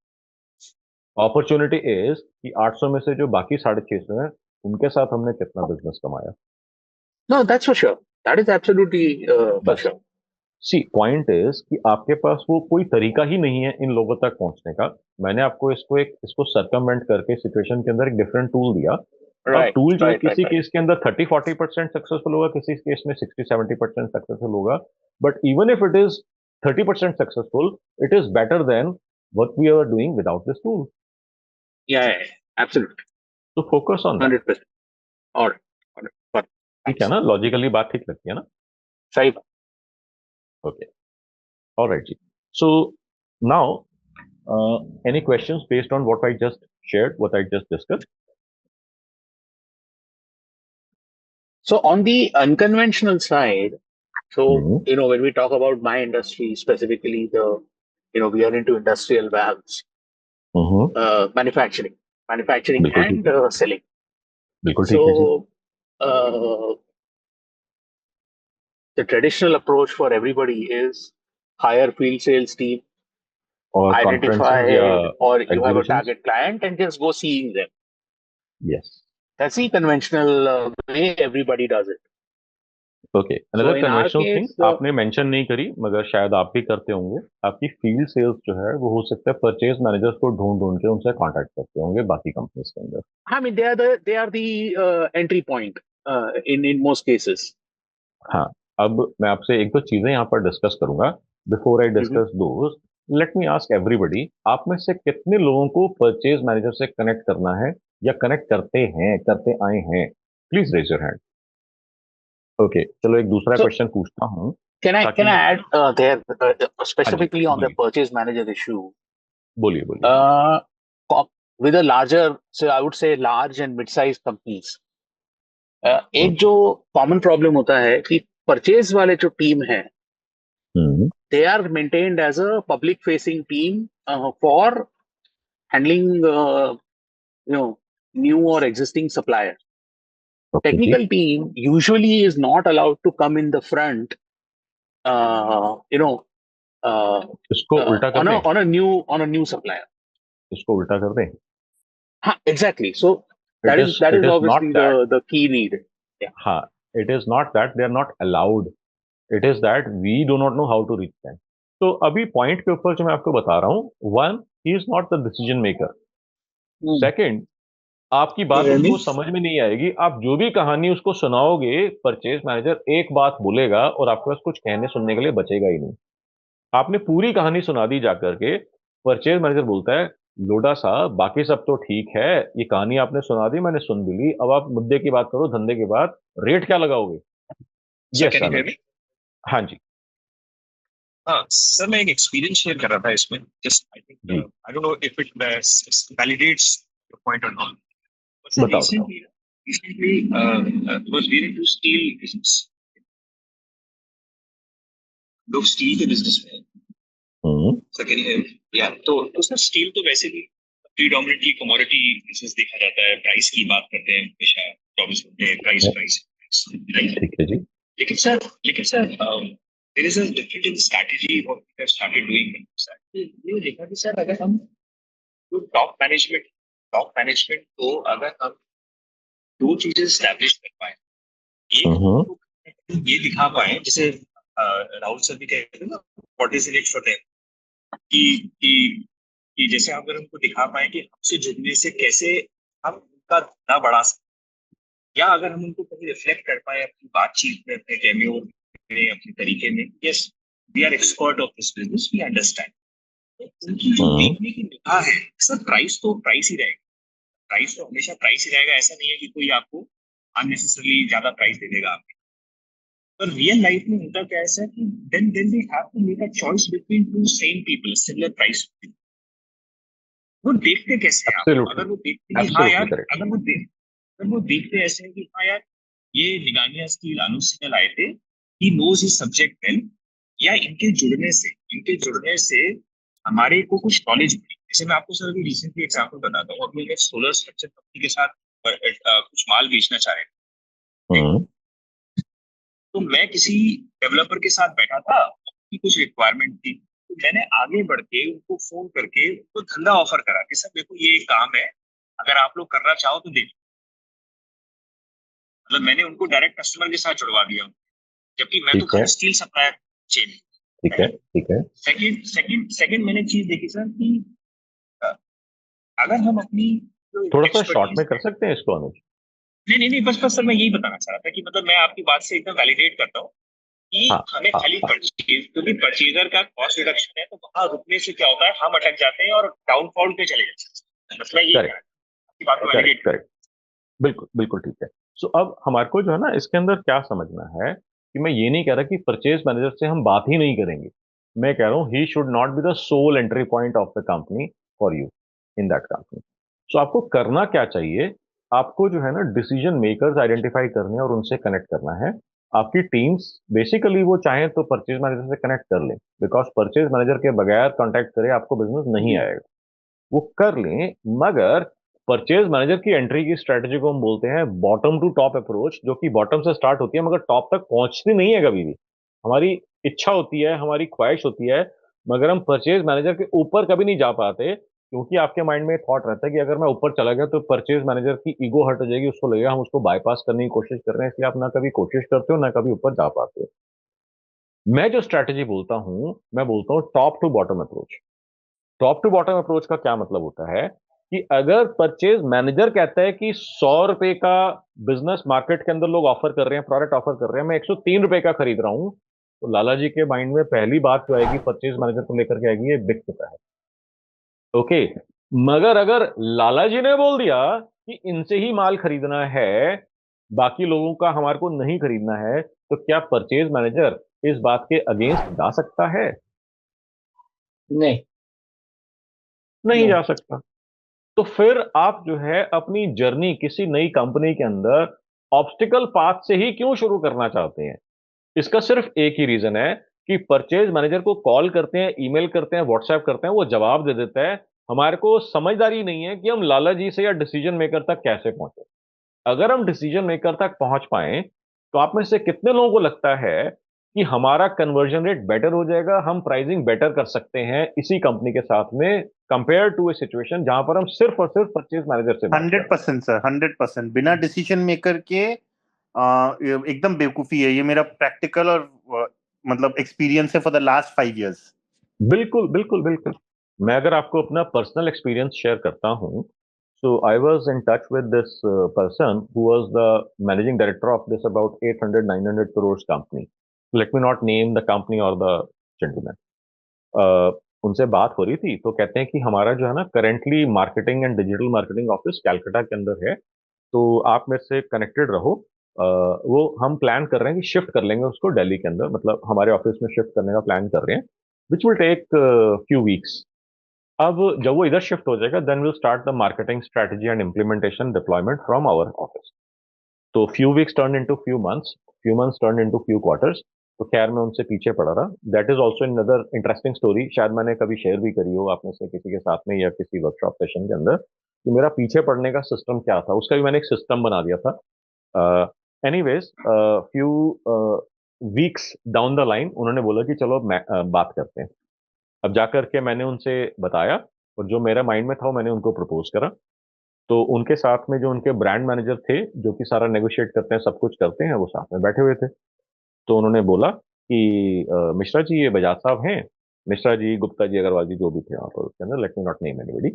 अपॉर्चुनिटी इज कि 800 में से जो बाकी 650 है उनके साथ हमने कितना बिजनेस कमाया। No, that's for sure. That is absolutely for बस sure. सी पॉइंट इज कि आपके पास वो कोई तरीका ही नहीं है इन लोगों तक पहुंचने का। मैंने आपको इसको सर्कमवेंट करके सिचुएशन के अंदर एक डिफरेंट टूल दिया। अब Right, टूल जो है right. किसी केस के अंदर 30-40% सक्सेसफुल होगा, किसी केस में 60-70% सक्सेसफुल होगा, but even if it is 30% successful, it is better than what we are doing without this tool. Yeah, absolutely. तो focus on that. 100%. All right. Fine. ठीक है ना? लॉजिकली बात ठीक लगती है ना? सही बात। Okay. All right, Ji. So now, any questions based on what I just shared, what I just discussed? So on the unconventional side, so hmm, when we talk about my industry specifically, we are into industrial valves, manufacturing बिल्कुल ठीक and है, selling. बिल्कुल So ठीक है जी। uh, the traditional approach for everybody is hire field sales team, और identify, conferences या or you have a exhibitions? target client and just go seeing them. Yes. That's the conventional way everybody does it. Okay, So another in our conventional thing case, आपने mention नहीं करी मगर शायद आप भी करते होंगे, आपकी फील्ड सेल्स जो है वो हो सकता है परचेज मैनेजर्स को ढूंढ ढूंढ के उनसे कांटेक्ट करते होंगे बाकी कंपनीज के अंदर। I mean, they are the entry point in most cases. हाँ, अब मैं आपसे एक दो चीजें यहाँ पर डिस्कस करूंगा। Before I Mhm. Discuss those, let me ask everybody, आप में से कितने लोगों को परचेज मैनेजर से कनेक्ट करना है या कनेक्ट करते हैं, करते आए हैं? Please raise your hand. Okay, चलो एक दूसरा So क्वेश्चन पूछता हूँ can I ताकि add there हाँ जी, specifically on the बोलिए purchase manager issue? बोलिए बोलिए। Uh, with a larger, so I would say large and mid-sized companies. एक जो कॉमन प्रॉब्लम होता है कि परचेज वाले जो टीम है, they are maintained as a public facing team for handling new or existing supplier. Okay ji, Technical team usually is not allowed to come in the front uh, you know इसको उल्टा कर on a दें, on a new supplier. इसको उल्टा कर दें। Exactly. So it that is is not obviously that, the key need. Yeah. हाँ, it is not that they are not allowed, it is that we do not know how to reach them. तो अभी point के ऊपर जो मैं आपको बता रहा हूँ, one, he is not the decision maker. Second, आपकी बात उसको समझ में नहीं आएगी, आप जो भी कहानी उसको सुनाओगे, परचेज मैनेजर एक बात बोलेगा और आपके पास कुछ कहने सुनने के लिए बचेगा ही नहीं। आपने पूरी कहानी सुना दी जाकर के, परचेज मैनेजर बोलता है लोडा साहब बाकी सब तो ठीक है, ये कहानी आपने सुना दी, मैंने सुन भी ली, अब आप मुद्दे की बात करो, धंधे की बात, रेट क्या लगाओगे? Sir yes can you hear Anuj. Me? हाँ जी हाँ सर, मैं एक एक्सपीरियंस शेयर कर रहा था इसमें, जस्ट आई थिंक जी, I don't know if it validates your point और नॉट, बट सर बताओ बताओ। Recently was wearing to steel business, लोग स्टील के बिजनेस में हैं। Hmm, sir can you hear me? या तो सर स्टील तो वैसे भी प्रीडोमिनेटली कमोडिटी बिजनेस देखा जाता है, प्राइस की बात करते हैं हमेशा 24 घंटे, प्राइस प्राइस राइट। ठीक है जी। लेकिन sir there is a difference in strategy what we have started doing में सर। ये देखा कि सर अगर हम जो टॉप मैनेजमेंट को अगर हम दो चीजें स्टैब्लिश कर पाए, एक हम्म, तो ये दिखा पाए, जैसे राहुल सर भी कहते हैं ना, what is in it for them, कि जैसे अगर हमको दिखा पाए कि हमसे जुड़ने से कैसे हम उनका धंधा बढ़ा सकते, या अगर हम उनको कभी रिफ्लेक्ट कर पाए अपनी बातचीत में, अपने टेम्योर में, अपने तरीके में, yes we are expert of this business, we understand. उनकी जो देखने की निगाह है सर, प्राइस तो प्राइस ही रहेगा, प्राइस तो हमेशा प्राइस ही रहेगा, ऐसा नहीं है कि कोई आपको अननेसेसरली ज्यादा प्राइस दे देगा आपको। पर रियल लाइफ में होता क्या है सर कि then they have to make a choice between two same people similar price. वो देखते कैसे हैं आप? एब्सोल्युटली, अगर वो देखते कि हाँ एब्सोल्युटली यार, करेक्ट। अगर वो देखते ऐसे हैं कि हाँ यार, ये निगानिया स्टील अनुज सिंह आए थे, he knows his subject well, या इनके जुड़ने से हमारे को कुछ नॉलेज मिली। जैसे मैं आपको सर अभी रिसेंटली एग्जांपल बताता हूँ, अपने एक सोलर स्ट्रक्चर कंपनी के साथ कुछ माल बेचना चाह रहे थे, तो मैं किसी डेवलपर के साथ बैठा था, उसकी कुछ रिक्वायरमेंट थी, तो मैंने आगे बढ़ के उनको फोन करके उनको धंधा ऑफर करा कि सर देखो ये एक काम है, अगर आप लोग करना चाहो तो देखो। मतलब मैंने उनको डायरेक्ट कस्टमर के साथ जुड़वा दिया, जबकि मैं तो ठीक है, खाली स्टील सप्लायर चेन। ठीक है, ठीक है। सेकंड मैंने चीज देखी सर कि अ, अगर हम अपनी थोड़ा सा शॉर्ट में कर सकते हैं इसको अनुज? नहीं, बस सर मैं यही बताना चाह रहा था कि मतलब मैं आपकी बात से एकदम वैलिडेट करता हूँ कि हाँ हमें हाँ खाली हाँ, परचेज, क्योंकि परचेजर का कॉस्ट रिडक्शन है, तो वहां रुकने से क्या होता है, हम अटक जाते हैं और डाउनफॉल पे चले जाते हैं। बस मैं यही कह रहा करेक्ट हूं, आपकी बात को करेक्ट वैलिडेट। करेक्ट, बिल्कुल बिल्कुल ठीक है। सो अब हमारे को जो है ना इसके अंदर क्या समझना है कि मैं ये नहीं कह रहा कि परचेज मैनेजर से हम बात ही नहीं करेंगे, मैं कह रहा हूँ he should not be the sole entry point of the company for you in that company. So आपको करना क्या चाहिए आपको जो है ना डिसीजन मेकर्स आइडेंटिफाई करने हैं और उनसे कनेक्ट करना है। आपकी टीम्स बेसिकली वो चाहें तो परचेज मैनेजर से कनेक्ट कर लें, बिकॉज परचेज मैनेजर के बगैर कांटेक्ट करे आपको बिजनेस नहीं आएगा। वो कर लें, मगर परचेज मैनेजर की एंट्री की स्ट्रेटजी को हम बोलते हैं बॉटम टू टॉप अप्रोच, जो कि बॉटम से स्टार्ट होती है मगर टॉप तक पहुंचती नहीं है कभी भी। हमारी इच्छा होती है, हमारी ख्वाहिश होती है, मगर हम परचेज मैनेजर के ऊपर कभी नहीं जा पाते, क्योंकि आपके माइंड में थॉट रहता है कि अगर मैं ऊपर चला गया तो परचेज मैनेजर की ईगो हट हो जाएगी, उसको लगेगा हम उसको बाईपास करने की कोशिश कर रहे हैं, इसलिए आप ना कभी कोशिश करते हो ना कभी ऊपर जा पाते हो। मैं जो स्ट्रैटेजी बोलता हूं, मैं बोलता हूं top to bottom approach. Top to bottom approach का क्या मतलब होता है कि अगर परचेज मैनेजर कहता है कि 100 रुपए का बिजनेस मार्केट के अंदर लोग ऑफर कर रहे हैं, प्रोडक्ट ऑफर कर रहे हैं, मैं 103 रुपए का खरीद रहा हूं, तो लाला जी के माइंड में पहली बात जो आएगी परचेज मैनेजर को लेकर के आएगी, ये बिक चुका है। ओके, मगर अगर लाला जी ने बोल दिया कि इनसे ही माल खरीदना है, बाकी लोगों का हमारे को नहीं खरीदना है, तो क्या परचेज मैनेजर इस बात के अगेंस्ट जा सकता है? नहीं। नहीं नो। जा सकता। तो फिर आप जो है अपनी जर्नी किसी नई कंपनी के अंदर ऑब्स्टिकल पाथ से ही क्यों शुरू करना चाहते हैं? इसका सिर्फ एक ही रीजन है कि परचेज मैनेजर को कॉल करते हैं, ईमेल करते हैं, व्हाट्सएप करते हैं, वो जवाब दे देता है। हमारे को समझदारी नहीं है कि हम लाला जी से या डिसीजन मेकर तक कैसे पहुंचे। अगर हम डिसीजन मेकर तक पहुंच पाए, तो आप में से कितने लोगों को लगता है कि हमारा कन्वर्जन रेट बेटर हो जाएगा, हम प्राइसिंग बेटर कर सकते हैं इसी कंपनी के साथ में, कंपेयर टू ए सिचुएशन जहां पर हम सिर्फ और सिर्फ परचेज मैनेजर से बात कर रहे हैं? 100% सर, 100%। बिना डिसीजन मेकर के एकदम बेवकूफी है। ये मेरा प्रैक्टिकल और मतलब एक्सपीरियंस है फॉर द लास्ट 5 years। बिल्कुल बिल्कुल बिल्कुल। मैं अगर आपको अपना पर्सनल एक्सपीरियंस शेयर करता हूं, so I was in touch with this person who was the managing director of this about 800-900 crores company. Let me not name the company or the gentleman. उनसे बात हो रही थी, तो कहते हैं कि हमारा जो है ना currently marketing and digital marketing office Calcutta के अंदर है, तो आप मेरे से कनेक्टेड रहो। वो हम प्लान कर रहे हैं कि शिफ्ट कर लेंगे उसको दिल्ली के अंदर, मतलब हमारे ऑफिस में शिफ्ट करने का प्लान कर रहे हैं, which will take few weeks. अब जब वो इधर शिफ्ट हो जाएगा, then will start the marketing strategy and implementation deployment from our office. तो few weeks turn into few months turn into few quarters. तो खैर मैं उनसे पीछे पड़ा रहा। That is also another interesting story, शायद मैंने कभी शेयर भी करी हो आप में से किसी के साथ में या किसी वर्कशॉप सेशन के अंदर, कि मेरा पीछे पड़ने का सिस्टम क्या था, उसका भी मैंने एक सिस्टम बना दिया था। Anyways, few weeks down the line उन्होंने बोला कि चलो अब बात करते हैं। अब जाकर के मैंने उनसे बताया, और जो मेरा माइंड में था वो मैंने उनको प्रपोज करा। तो उनके साथ में जो उनके ब्रांड मैनेजर थे, जो कि सारा नेगोशिएट करते हैं, सब कुछ करते हैं, वो साथ में बैठे हुए थे। तो उन्होंने बोला कि मिश्रा जी, ये बजाज साहब हैं। मिश्रा जी, गुप्ता जी, अग्रवाल जी, जो भी थे वहाँ पर उसके अंदर, late me not name anybody.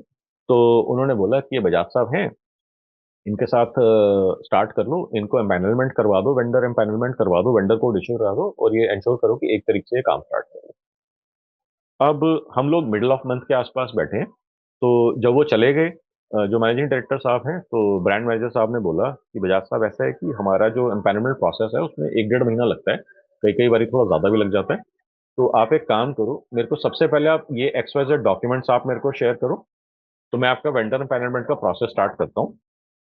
तो उन्होंने बोला कि ये बजाज साहब हैं, इनके साथ स्टार्ट कर लो, इनको एम्पैनलमेंट करवा दो, वेंडर एम्पैनलमेंट करवा दो, वेंडर को इश्यू करा दो, और ये इंश्योर करो कि 1 तारीख से ये काम स्टार्ट करो। अब हम लोग मिडिल ऑफ मंथ के आसपास बैठे हैं। तो जब वो चले गए, जो मैनेजिंग डायरेक्टर साहब हैं, तो ब्रांड मैनेजर साहब ने बोला कि बजाज साहब, ऐसा है कि हमारा जो एम्पैनलमेंट प्रोसेस है उसमें 1-1.5 महीना लगता है, कई कई बार थोड़ा ज़्यादा भी लग जाता है। तो आप एक काम करो, मेरे को सबसे पहले आप ये XYZ डॉक्यूमेंट्स आप मेरे को शेयर करो, तो मैं आपका वेंडर एम्पैनलमेंट का प्रोसेस स्टार्ट करता हूँ।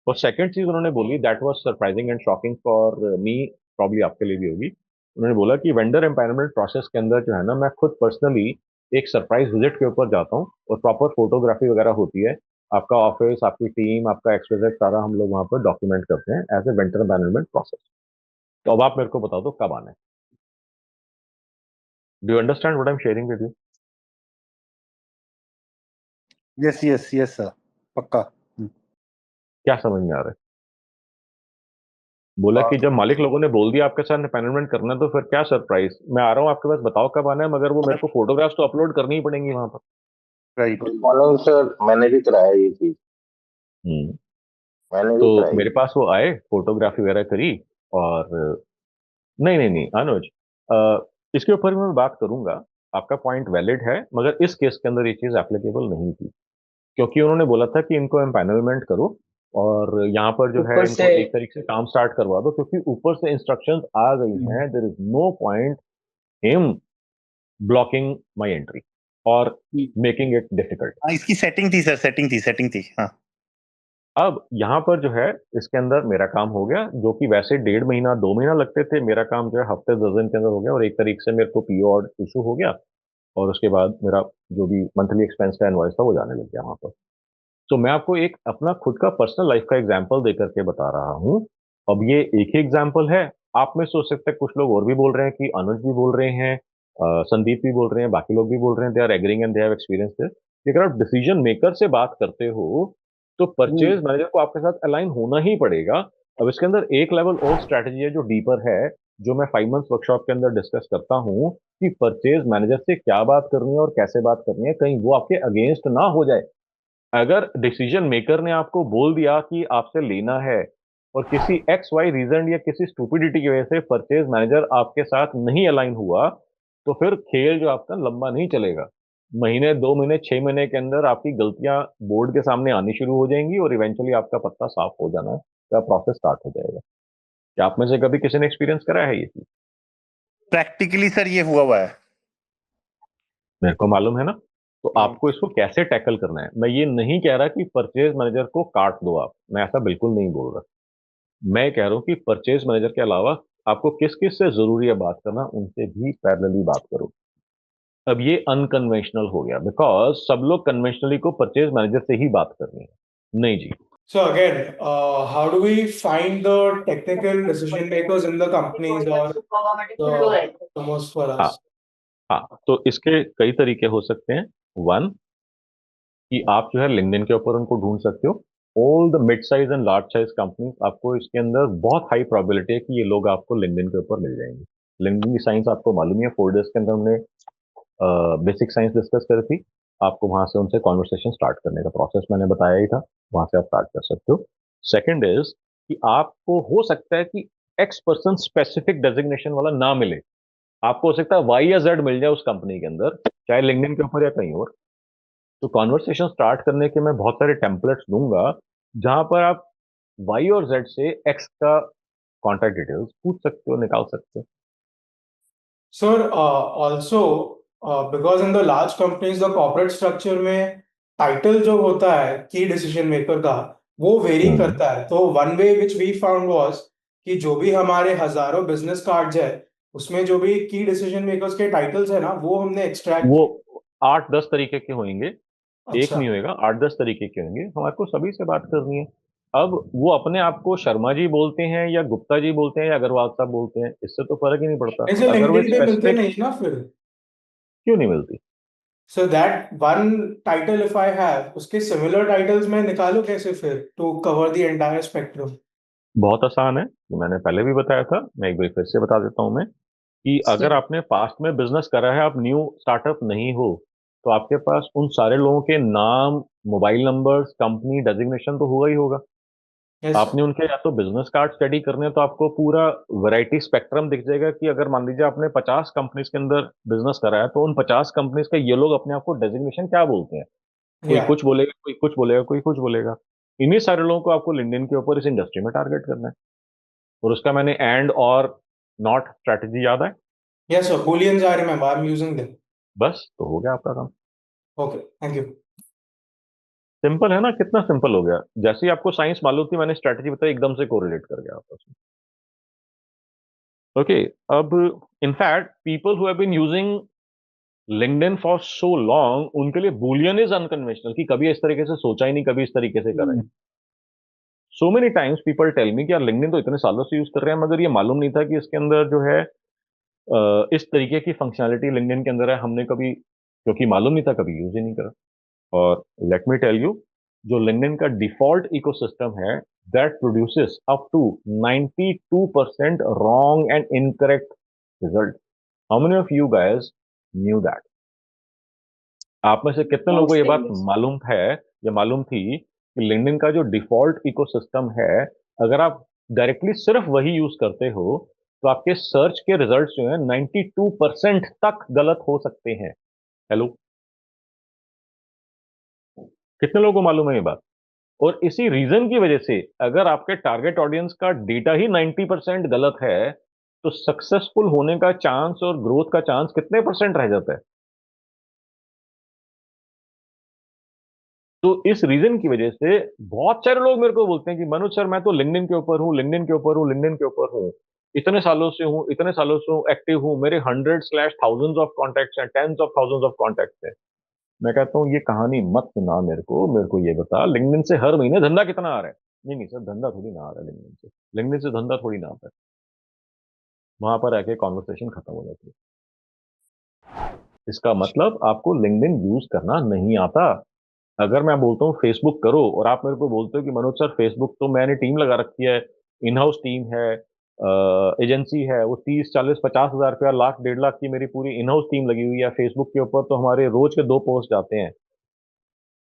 और सेकंड चीज़ उन्होंने बोली, that was surprising and shocking for me, probably आपके लिए भी होगी। उन्होंने बोला कि वेंडर एम्पैनलमेंट प्रोसेस के अंदर जो है ना, मैं खुद पर्सनली एक सरप्राइज विजिट के ऊपर जाता हूँ, और प्रॉपर फोटोग्राफी वगैरह होती है, आपका ऑफिस, आपकी टीम, आपका एक्सवाइजेड सारा हम लोग वहाँ पर डॉक्यूमेंट करते हैं as a vendor empanelment process. तो अब आप मेरे को बता दो कब आना है। Do you understand what I am sharing with you? Yes yes yes sir, पक्का। क्या समझ में आ रहा है? बोला कि जब मालिक लोगों ने बोल दिया आपके साथ एम्पैनलमेंट करना है, तो फिर क्या सरप्राइज, मैं आ रहा हूँ आपके पास, बताओ कब आना है, मगर वो मेरे को फोटोग्राफ्स तो अपलोड करनी ही पड़ेंगी वहां पर। राइट। मॉर्निंग सर, मैंने भी कराया ये चीज, हम्म। मैंने भी तो कराई। मेरे पास वो आए, फोटोग्राफी वगैरह करी, और नहीं नहीं नहीं अनुज, इसके ऊपर भी मैं बात करूंगा। आपका पॉइंट वैलिड है, मगर इस केस के अंदर ये चीज एप्लीकेबल नहीं थी, क्योंकि उन्होंने बोला था कि इनको एम्पैनलमेंट करो, और यहाँ पर जो है ऊपर इनको से 1 तारीख से काम स्टार्ट करवा दो, क्योंकि ऊपर से इंस्ट्रक्शंस आ गई हैं, there is no point him blocking my entry और मेकिंग इट डिफिकल्ट। इसकी सेटिंग थी सर, सेटिंग थी हाँ। अब यहाँ पर जो है इसके अंदर मेरा काम हो गया, जो कि वैसे 1.5 महीना 2 महीना लगते थे, मेरा काम जो है हफ्ते 10 दिन के अंदर हो गया, और एक तारीख से मेरे को पीओ और इशू हो गया, और उसके बाद मेरा जो भी मंथली एक्सपेंस का इनवॉइस था वो जाने लग गया वहां पर। तो मैं आपको एक अपना खुद का पर्सनल लाइफ का एग्जाम्पल दे करके बता रहा हूँ। अब ये एक ही एग्जाम्पल है, आप में सोच सकते हैं कुछ लोग और भी बोल रहे हैं, कि अनुज भी बोल रहे हैं, संदीप भी बोल रहे हैं, बाकी लोग भी बोल रहे हैं, they are agreeing and they have experience this. अगर आप डिसीजन मेकर से बात करते हो तो परचेज मैनेजर को आपके साथ अलाइन होना ही पड़ेगा। अब इसके अंदर एक लेवल और स्ट्रैटेजी है जो डीपर है, जो मैं 5 मंथ्स वर्कशॉप के अंदर डिस्कस करता हूँ, कि परचेज मैनेजर से क्या बात करनी है और कैसे बात करनी है, कहीं वो आपके अगेंस्ट ना हो जाए। अगर डिसीजन मेकर ने आपको बोल दिया कि आपसे लेना है, और किसी एक्स वाई रीजन या किसी स्टूपिडिटी की वजह से परचेज मैनेजर आपके साथ नहीं अलाइन हुआ, तो फिर खेल जो आपका लंबा नहीं चलेगा। महीने 2 महीने 6 महीने के अंदर आपकी गलतियां बोर्ड के सामने आनी शुरू हो जाएंगी, और इवेंचुअली आपका पत्ता साफ हो जाना का प्रोसेस स्टार्ट हो जाएगा। क्या आप में से कभी किसी ने एक्सपीरियंस करा है ये चीज? प्रैक्टिकली सर ये हुआ है। मेरे को मालूम है ना। तो आपको इसको कैसे टैकल करना है, मैं ये नहीं कह रहा कि परचेज मैनेजर को काट दो आप, मैं ऐसा बिल्कुल नहीं बोल रहा। मैं कह रहा हूं कि परचेज मैनेजर के अलावा आपको किस किस से जरूरी है बात करना, उनसे भी पैरेलली बात करो। अब ये अनकन्वेंशनल हो गया, बिकॉज सब लोग कन्वेंशनली को परचेज मैनेजर से ही बात करनी है। नहीं जी। So again, how do we find the technical decision makers in the companies or the customers for हाँ us? हाँ, तो इसके कई तरीके हो सकते हैं। वन, कि आप जो है लिंक्डइन के ऊपर उनको ढूंढ सकते हो। All the mid size and large size companies, आपको इसके अंदर बहुत हाई प्रोबेबिलिटी है कि ये लोग आपको लिंक्डइन के ऊपर मिल जाएंगे। लिंक्डइन की साइंस आपको मालूम ही है, 4 डेज के अंदर हमने बेसिक साइंस डिस्कस करी थी। आपको वहां से उनसे कॉन्वर्सेशन स्टार्ट करने का प्रोसेस मैंने बताया ही था, वहां से आप स्टार्ट कर सकते हो। सेकंड इज कि आपको हो सकता है कि एक्स पर्सन स्पेसिफिक डेजिग्नेशन वाला ना मिले, आपको हो सकता है वाई या जेड मिल जाए उस कंपनी के अंदर, चाहे लिंक्डइन के ऊपर या कहीं और। तो कॉन्वर्सेशन स्टार्ट करने के मैं बहुत सारे टेम्पलेट्स दूंगा, जहां पर आप वाई और जेड से एक्स का कॉन्टैक्ट डिटेल्स पूछ सकते हो, निकाल सकते हो। Sir, also, because in the large companies, the corporate structure में टाइटल जो होता है की डिसीजन मेकर का वो वेरी करता है। तो one way which we found was कि जो भी हमारे हजारों बिजनेस कार्ड्स है उसमें जो भी की डिसीजन मेकर्स के टाइटल्स है ना वो हमने एक्सट्रैक्ट वो किए। 8-10 तरीके के होंगे, एक अच्छा। नहीं होएगा, 8-10 तरीके के होंगे, हमारे को सभी से बात करनी है। अब वो अपने आप को शर्मा जी बोलते हैं या गुप्ता जी बोलते हैं या अग्रवाल साहब बोलते हैं, इससे तो फर्क ही नहीं पड़ता, ऐसे अगर वो लिंक्डइन पे मिलते स्पेसिफिक। नहीं ना फिर। क्यों नहीं मिलती? So that one title if I have उसके सिमिलर टाइटल्स मैं निकालूं कैसे फिर to cover the entire spectrum. बहुत आसान है, जो मैंने पहले भी बताया था, मैं एक बार फिर से बता देता हूं मैं, कि अगर आपने पास्ट में बिजनेस करा है, आप न्यू स्टार्टअप नहीं हो, तो आपके पास उन सारे लोगों के नाम, मोबाइल नंबर्स, कंपनी डेजिग्नेशन तो होगा ही होगा। Yes sir. आपने उनके या तो बिजनेस कार्ड स्टडी करने हैं, तो आपको पूरा वैरायटी स्पेक्ट्रम दिख जाएगा, कि अगर मान लीजिए आपने 50 कंपनीज के अंदर बिजनेस करा है, तो उन 50 कंपनीज का ये लोग अपने आप को डेजिग्नेशन क्या बोलते हैं। कोई या कुछ बोलेगा, कोई कुछ बोलेगा, कोई कुछ बोलेगा। इन्हीं सारे लोगों को आपको लिंक्डइन के ऊपर इस इंडस्ट्री में टारगेट करना है। और उसका मैंने एंड और नॉट स्ट्रैटेजी याद है। Yes sir, booleans I remember, I'm using them. बस तो हो गया आपका काम। Okay, thank you. सिंपल है ना, कितना सिंपल हो गया। जैसे ही आपको साइंस मालूम थी, मैंने स्ट्रैटेजी बताई, एकदम से कोरिलेट कर गया आपस में। ओके। अब in fact people who have been using LinkedIn for so long, उनके लिए बुलियन इज अनकन्वेंशनल, कि कभी इस तरीके से सोचा ही नहीं, कभी इस तरीके से करा है। So many times people tell me कि यार लिंक्डइन तो इतने सालों से यूज कर रहे हैं, मगर ये मालूम नहीं था कि इसके अंदर जो है इस तरीके की फंक्शनैलिटी लिंक्डइन के अंदर है। हमने कभी, क्योंकि मालूम नहीं था, कभी यूज ही नहीं करा। और लेट मी टेल यू, जो लिंक्डइन का डिफॉल्ट इकोसिस्टम है, that produces up to 92% wrong and incorrect result. How many of you guys knew that? आप में से कितने लोगों को ये बात मालूम है या मालूम थी कि लिंक्डइन का जो डिफॉल्ट इकोसिस्टम है, अगर आप डायरेक्टली सिर्फ वही यूज करते हो, तो आपके सर्च के रिजल्ट्स जो है 92% तक गलत हो सकते हैं। हेलो, कितने लोगों को मालूम है ये बात? और इसी रीजन की वजह से अगर आपके टारगेट ऑडियंस का डेटा ही 90% गलत है, तो सक्सेसफुल होने का चांस और ग्रोथ का चांस कितने परसेंट रह जाता है? तो इस रीजन की वजह से बहुत सारे लोग मेरे को बोलते हैं कि मनोज सर मैं तो लिंक्डइन के ऊपर हूँ, लिंक्डइन के ऊपर हूँ, लिंक्डइन के ऊपर हूँ, इतने सालों से हूँ, इतने सालों से हूँ, एक्टिव हूँ, मेरे 100/1000s ऑफ कॉन्टैक्ट्स हैं, 10s of thousands of contacts हैं। मैं कहता हूँ ये कहानी मत सुना मेरे को ये बता लिंक्डइन से हर महीने धंधा कितना आ रहा है। नहीं नहीं सर, धंधा थोड़ी ना आ रहा है लिंक्डइन से, लिंक्डइन से धंधा थोड़ी ना आता है। वहां पर आके कॉन्वर्सेशन खत्म हो जाती है। इसका मतलब आपको लिंक्डइन यूज करना नहीं आता। अगर मैं बोलता हूँ फेसबुक करो और आप मेरे को बोलते हो कि मनोज सर फेसबुक तो मैंने टीम लगा रखी है, इन हाउस टीम है, एजेंसी है, वो 30, 40, 50 हजार रुपया, लाख, 1.5 लाख की मेरी पूरी इन हाउस टीम लगी हुई है फेसबुक के ऊपर, तो हमारे रोज के 2 पोस्ट जाते हैं।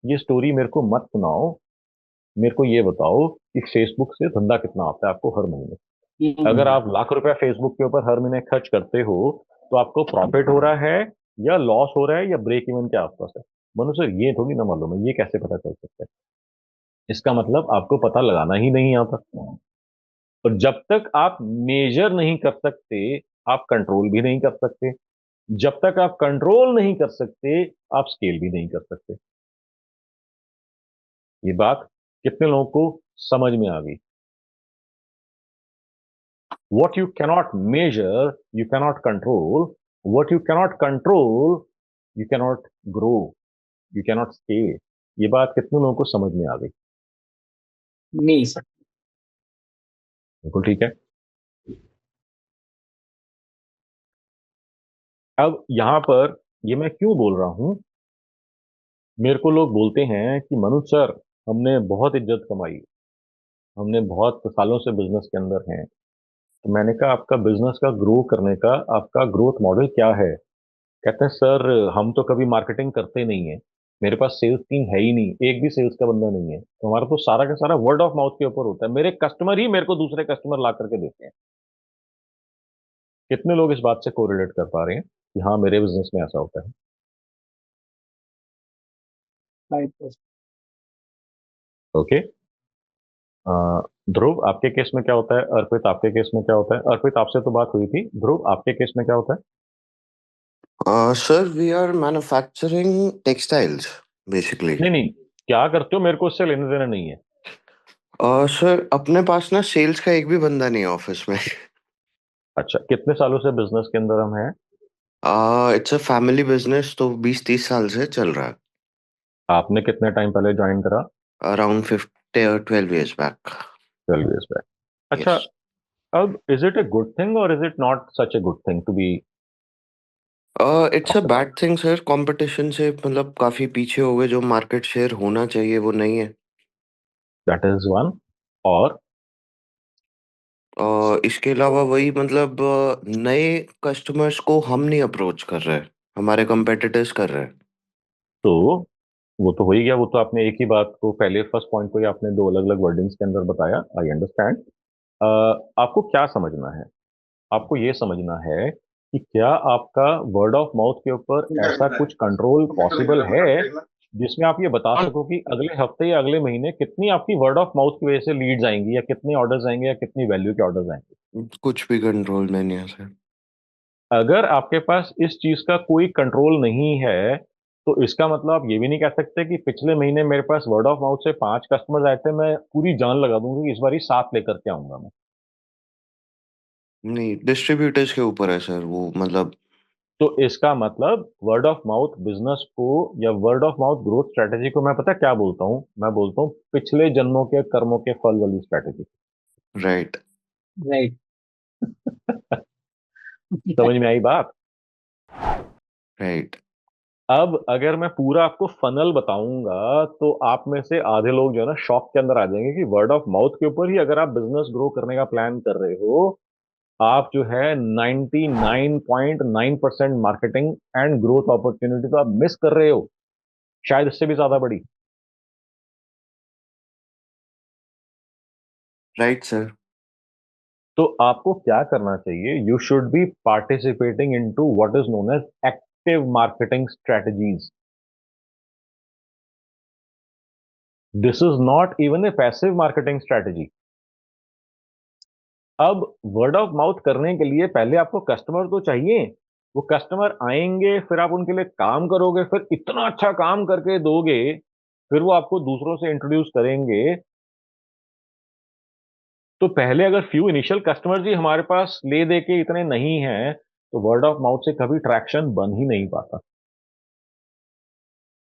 ये स्टोरी मेरे को मत सुनाओ। मेरे को ये बताओ कि फेसबुक से धंधा कितना आता है आपको हर महीने। अगर आप लाख रुपया फेसबुक के ऊपर हर महीने खर्च करते हो तो आपको प्रॉफिट हो रहा है या लॉस हो रहा है या ब्रेक इवन के आसपास है। मनु सर ये थोड़ी ना मालूम है, ये कैसे पता चल सकता है। इसका मतलब आपको पता लगाना ही नहीं आता। और जब तक आप मेजर नहीं कर सकते आप कंट्रोल भी नहीं कर सकते। जब तक आप कंट्रोल नहीं कर सकते आप स्केल भी नहीं कर सकते। ये बात कितने लोगों को समझ में आ गई? What you cannot measure, you cannot control. What you cannot control, you cannot grow, you cannot scale. ये बात कितने लोगों को समझ में आ गई? नहीं सर। बिल्कुल ठीक है। अब यहां पर ये मैं क्यों बोल रहा हूं? मेरे को लोग बोलते हैं कि मनुज सर हमने बहुत इज्जत कमाई, हमने बहुत सालों से बिजनेस के अंदर हैं। तो मैंने कहा आपका बिजनेस का ग्रो करने का आपका ग्रोथ मॉडल क्या है? कहते हैं सर हम तो कभी मार्केटिंग करते नहीं है, मेरे पास सेल्स टीम है ही नहीं, एक भी सेल्स का बंदा नहीं है, तो हमारा तो सारा का सारा वर्ड ऑफ माउथ के ऊपर होता है, मेरे कस्टमर ही मेरे को दूसरे कस्टमर ला करके देते हैं। कितने लोग इस बात से कोरिलेट कर पा रहे हैं कि हाँ मेरे बिजनेस में ऐसा होता है? राइट। ओके। ध्रुव आपके केस में क्या होता है? अर्पित आपके केस में क्या होता है? अर्पित आपसे तो बात हुई थी, ध्रुव आपके केस में क्या होता है? Sir, we are manufacturing textiles, basically. नहीं नहीं, क्या करते हो मेरे को उससे लेने देना नहीं है। सर अपने पास ना सेल्स का एक भी बंदा नहीं है ऑफिस में। अच्छा, कितने सालों से बिजनेस के अंदर हम हैं? इट्स अ फैमिली बिजनेस, तो 20-30 साल से चल रहा है। आपने कितने टाइम पहले ज्वाइन करा? Around 12 years back. 12 years back। अच्छा, Yes. अब is it a good thing or is it not such a good thing to be it's a bad thing sir, competition से मतलब काफी पीछे हो गए, जो मार्केट शेयर होना चाहिए वो नहीं है। that is one? और इसके अलावा वही मतलब नए कस्टमर्स को हम नहीं अप्रोच कर रहे हैं, हमारे कंपेटिटर्स कर रहे हैं। तो वो तो हो ही गया, वो तो आपने एक ही बात को पहले फर्स्ट पॉइंट को ही आपने दो अलग अलग वर्डिंग्स के अंदर बताया, आई अंडरस्टैंड। आपको क्या समझना है? आपको ये समझना है कि क्या आपका वर्ड ऑफ माउथ के ऊपर ऐसा कुछ कंट्रोल पॉसिबल है जिसमें आप ये बता सको कि अगले हफ्ते या अगले महीने कितनी आपकी वर्ड ऑफ माउथ की वजह से लीड्स आएंगी या कितने ऑर्डर्स आएंगे या कितनी वैल्यू के ऑर्डर्स आएंगे? कुछ भी कंट्रोल में नहीं है सर। अगर आपके पास इस चीज का कोई कंट्रोल नहीं है तो इसका मतलब आप ये भी नहीं कह सकते कि पिछले महीने मेरे पास वर्ड ऑफ माउथ से 5 कस्टमर्स आए थे, मैं पूरी जान लगा दूंगी कि इस बार ही 7 लेकर के आऊंगा मैं। नहीं, डिस्ट्रीब्यूटर्स के ऊपर है सर वो, मतलब तो इसका मतलब वर्ड ऑफ माउथ बिजनेस को या word of mouth growth strategy को मैं पता क्या बोलता हूँ? मैं बोलता हूँ पिछले जन्मों के कर्मों के फल वाली स्ट्रेटेजी। राइट। राइट। समझ में आई बात? राइट। अब अगर मैं पूरा आपको फनल बताऊंगा तो आप में से आधे लोग जो है ना शॉक के अंदर आ जाएंगे कि वर्ड ऑफ माउथ के ऊपर ही अगर आप बिजनेस ग्रो करने का प्लान कर रहे हो, आप जो है 99.9% मार्केटिंग एंड ग्रोथ अपॉर्चुनिटी तो आप मिस कर रहे हो, शायद इससे भी ज्यादा बड़ी। Right sir. तो आपको क्या करना चाहिए? You should be participating into what is known as active marketing strategies. This is not even a passive marketing strategy. अब वर्ड ऑफ माउथ करने के लिए पहले आपको कस्टमर तो चाहिए, वो कस्टमर आएंगे, फिर आप उनके लिए काम करोगे, फिर इतना अच्छा काम करके दोगे फिर वो आपको दूसरों से इंट्रोड्यूस करेंगे। तो पहले अगर फ्यू इनिशियल कस्टमर्स ही हमारे पास ले दे के इतने नहीं हैं, तो वर्ड ऑफ माउथ से कभी ट्रैक्शन बन ही नहीं पाता।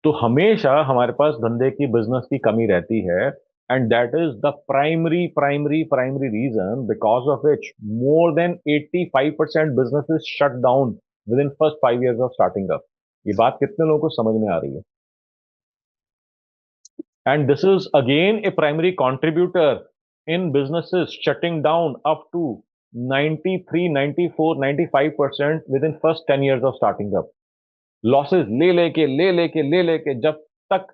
तो हमेशा हमारे पास धंधे की, बिजनेस की कमी रहती है, and that is the primary reason because of which more than 85% businesses shut down within first 5 years of starting up. ये बात कितने लोगों को समझ में आ रही है? And this is again A primary contributor in businesses shutting down up to 93, 94, 95% within first 10 years of starting up. Losses ले लेके जब तक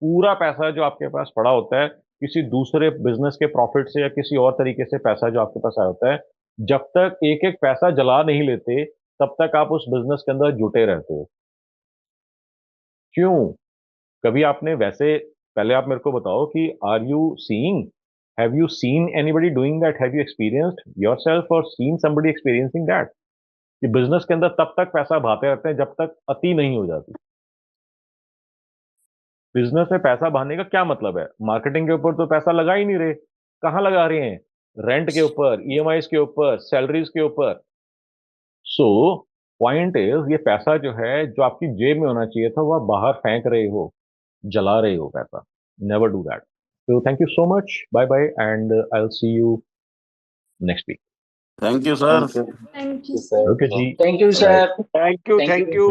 पूरा पैसा जो आपके पास पड़ा होता है किसी दूसरे बिजनेस के प्रॉफिट से या किसी और तरीके से पैसा जो आपके पास आया होता है, जब तक एक एक पैसा जला नहीं लेते तब तक आप उस बिजनेस के अंदर जुटे रहते हो। क्यों? कभी आपने वैसे, पहले आप मेरे को बताओ कि have you seen anybody doing that? Have you experienced yourself or seen somebody experiencing that? कि बिजनेस के अंदर तब तक पैसा बहाते रहते हैं जब तक अति नहीं हो जाती। बिजनेस में पैसा बहाने का क्या मतलब है? मार्केटिंग के ऊपर तो पैसा लगा ही नहीं रहे, कहां लगा रहे हैं? रेंट के ऊपर, ईएमआईज के ऊपर, सैलरीज के ऊपर। सो पॉइंट इज, ये पैसा जो है जो आपकी जेब में होना चाहिए था, वह बाहर फेंक रहे हो, जला रहे हो पैसा। Never do that. So thank you so much. Bye bye, and I'll see you next week. Thank you, sir. Thank you. Thank you, sir. Okay, ji. Thank you, sir. Thank you. Thank you.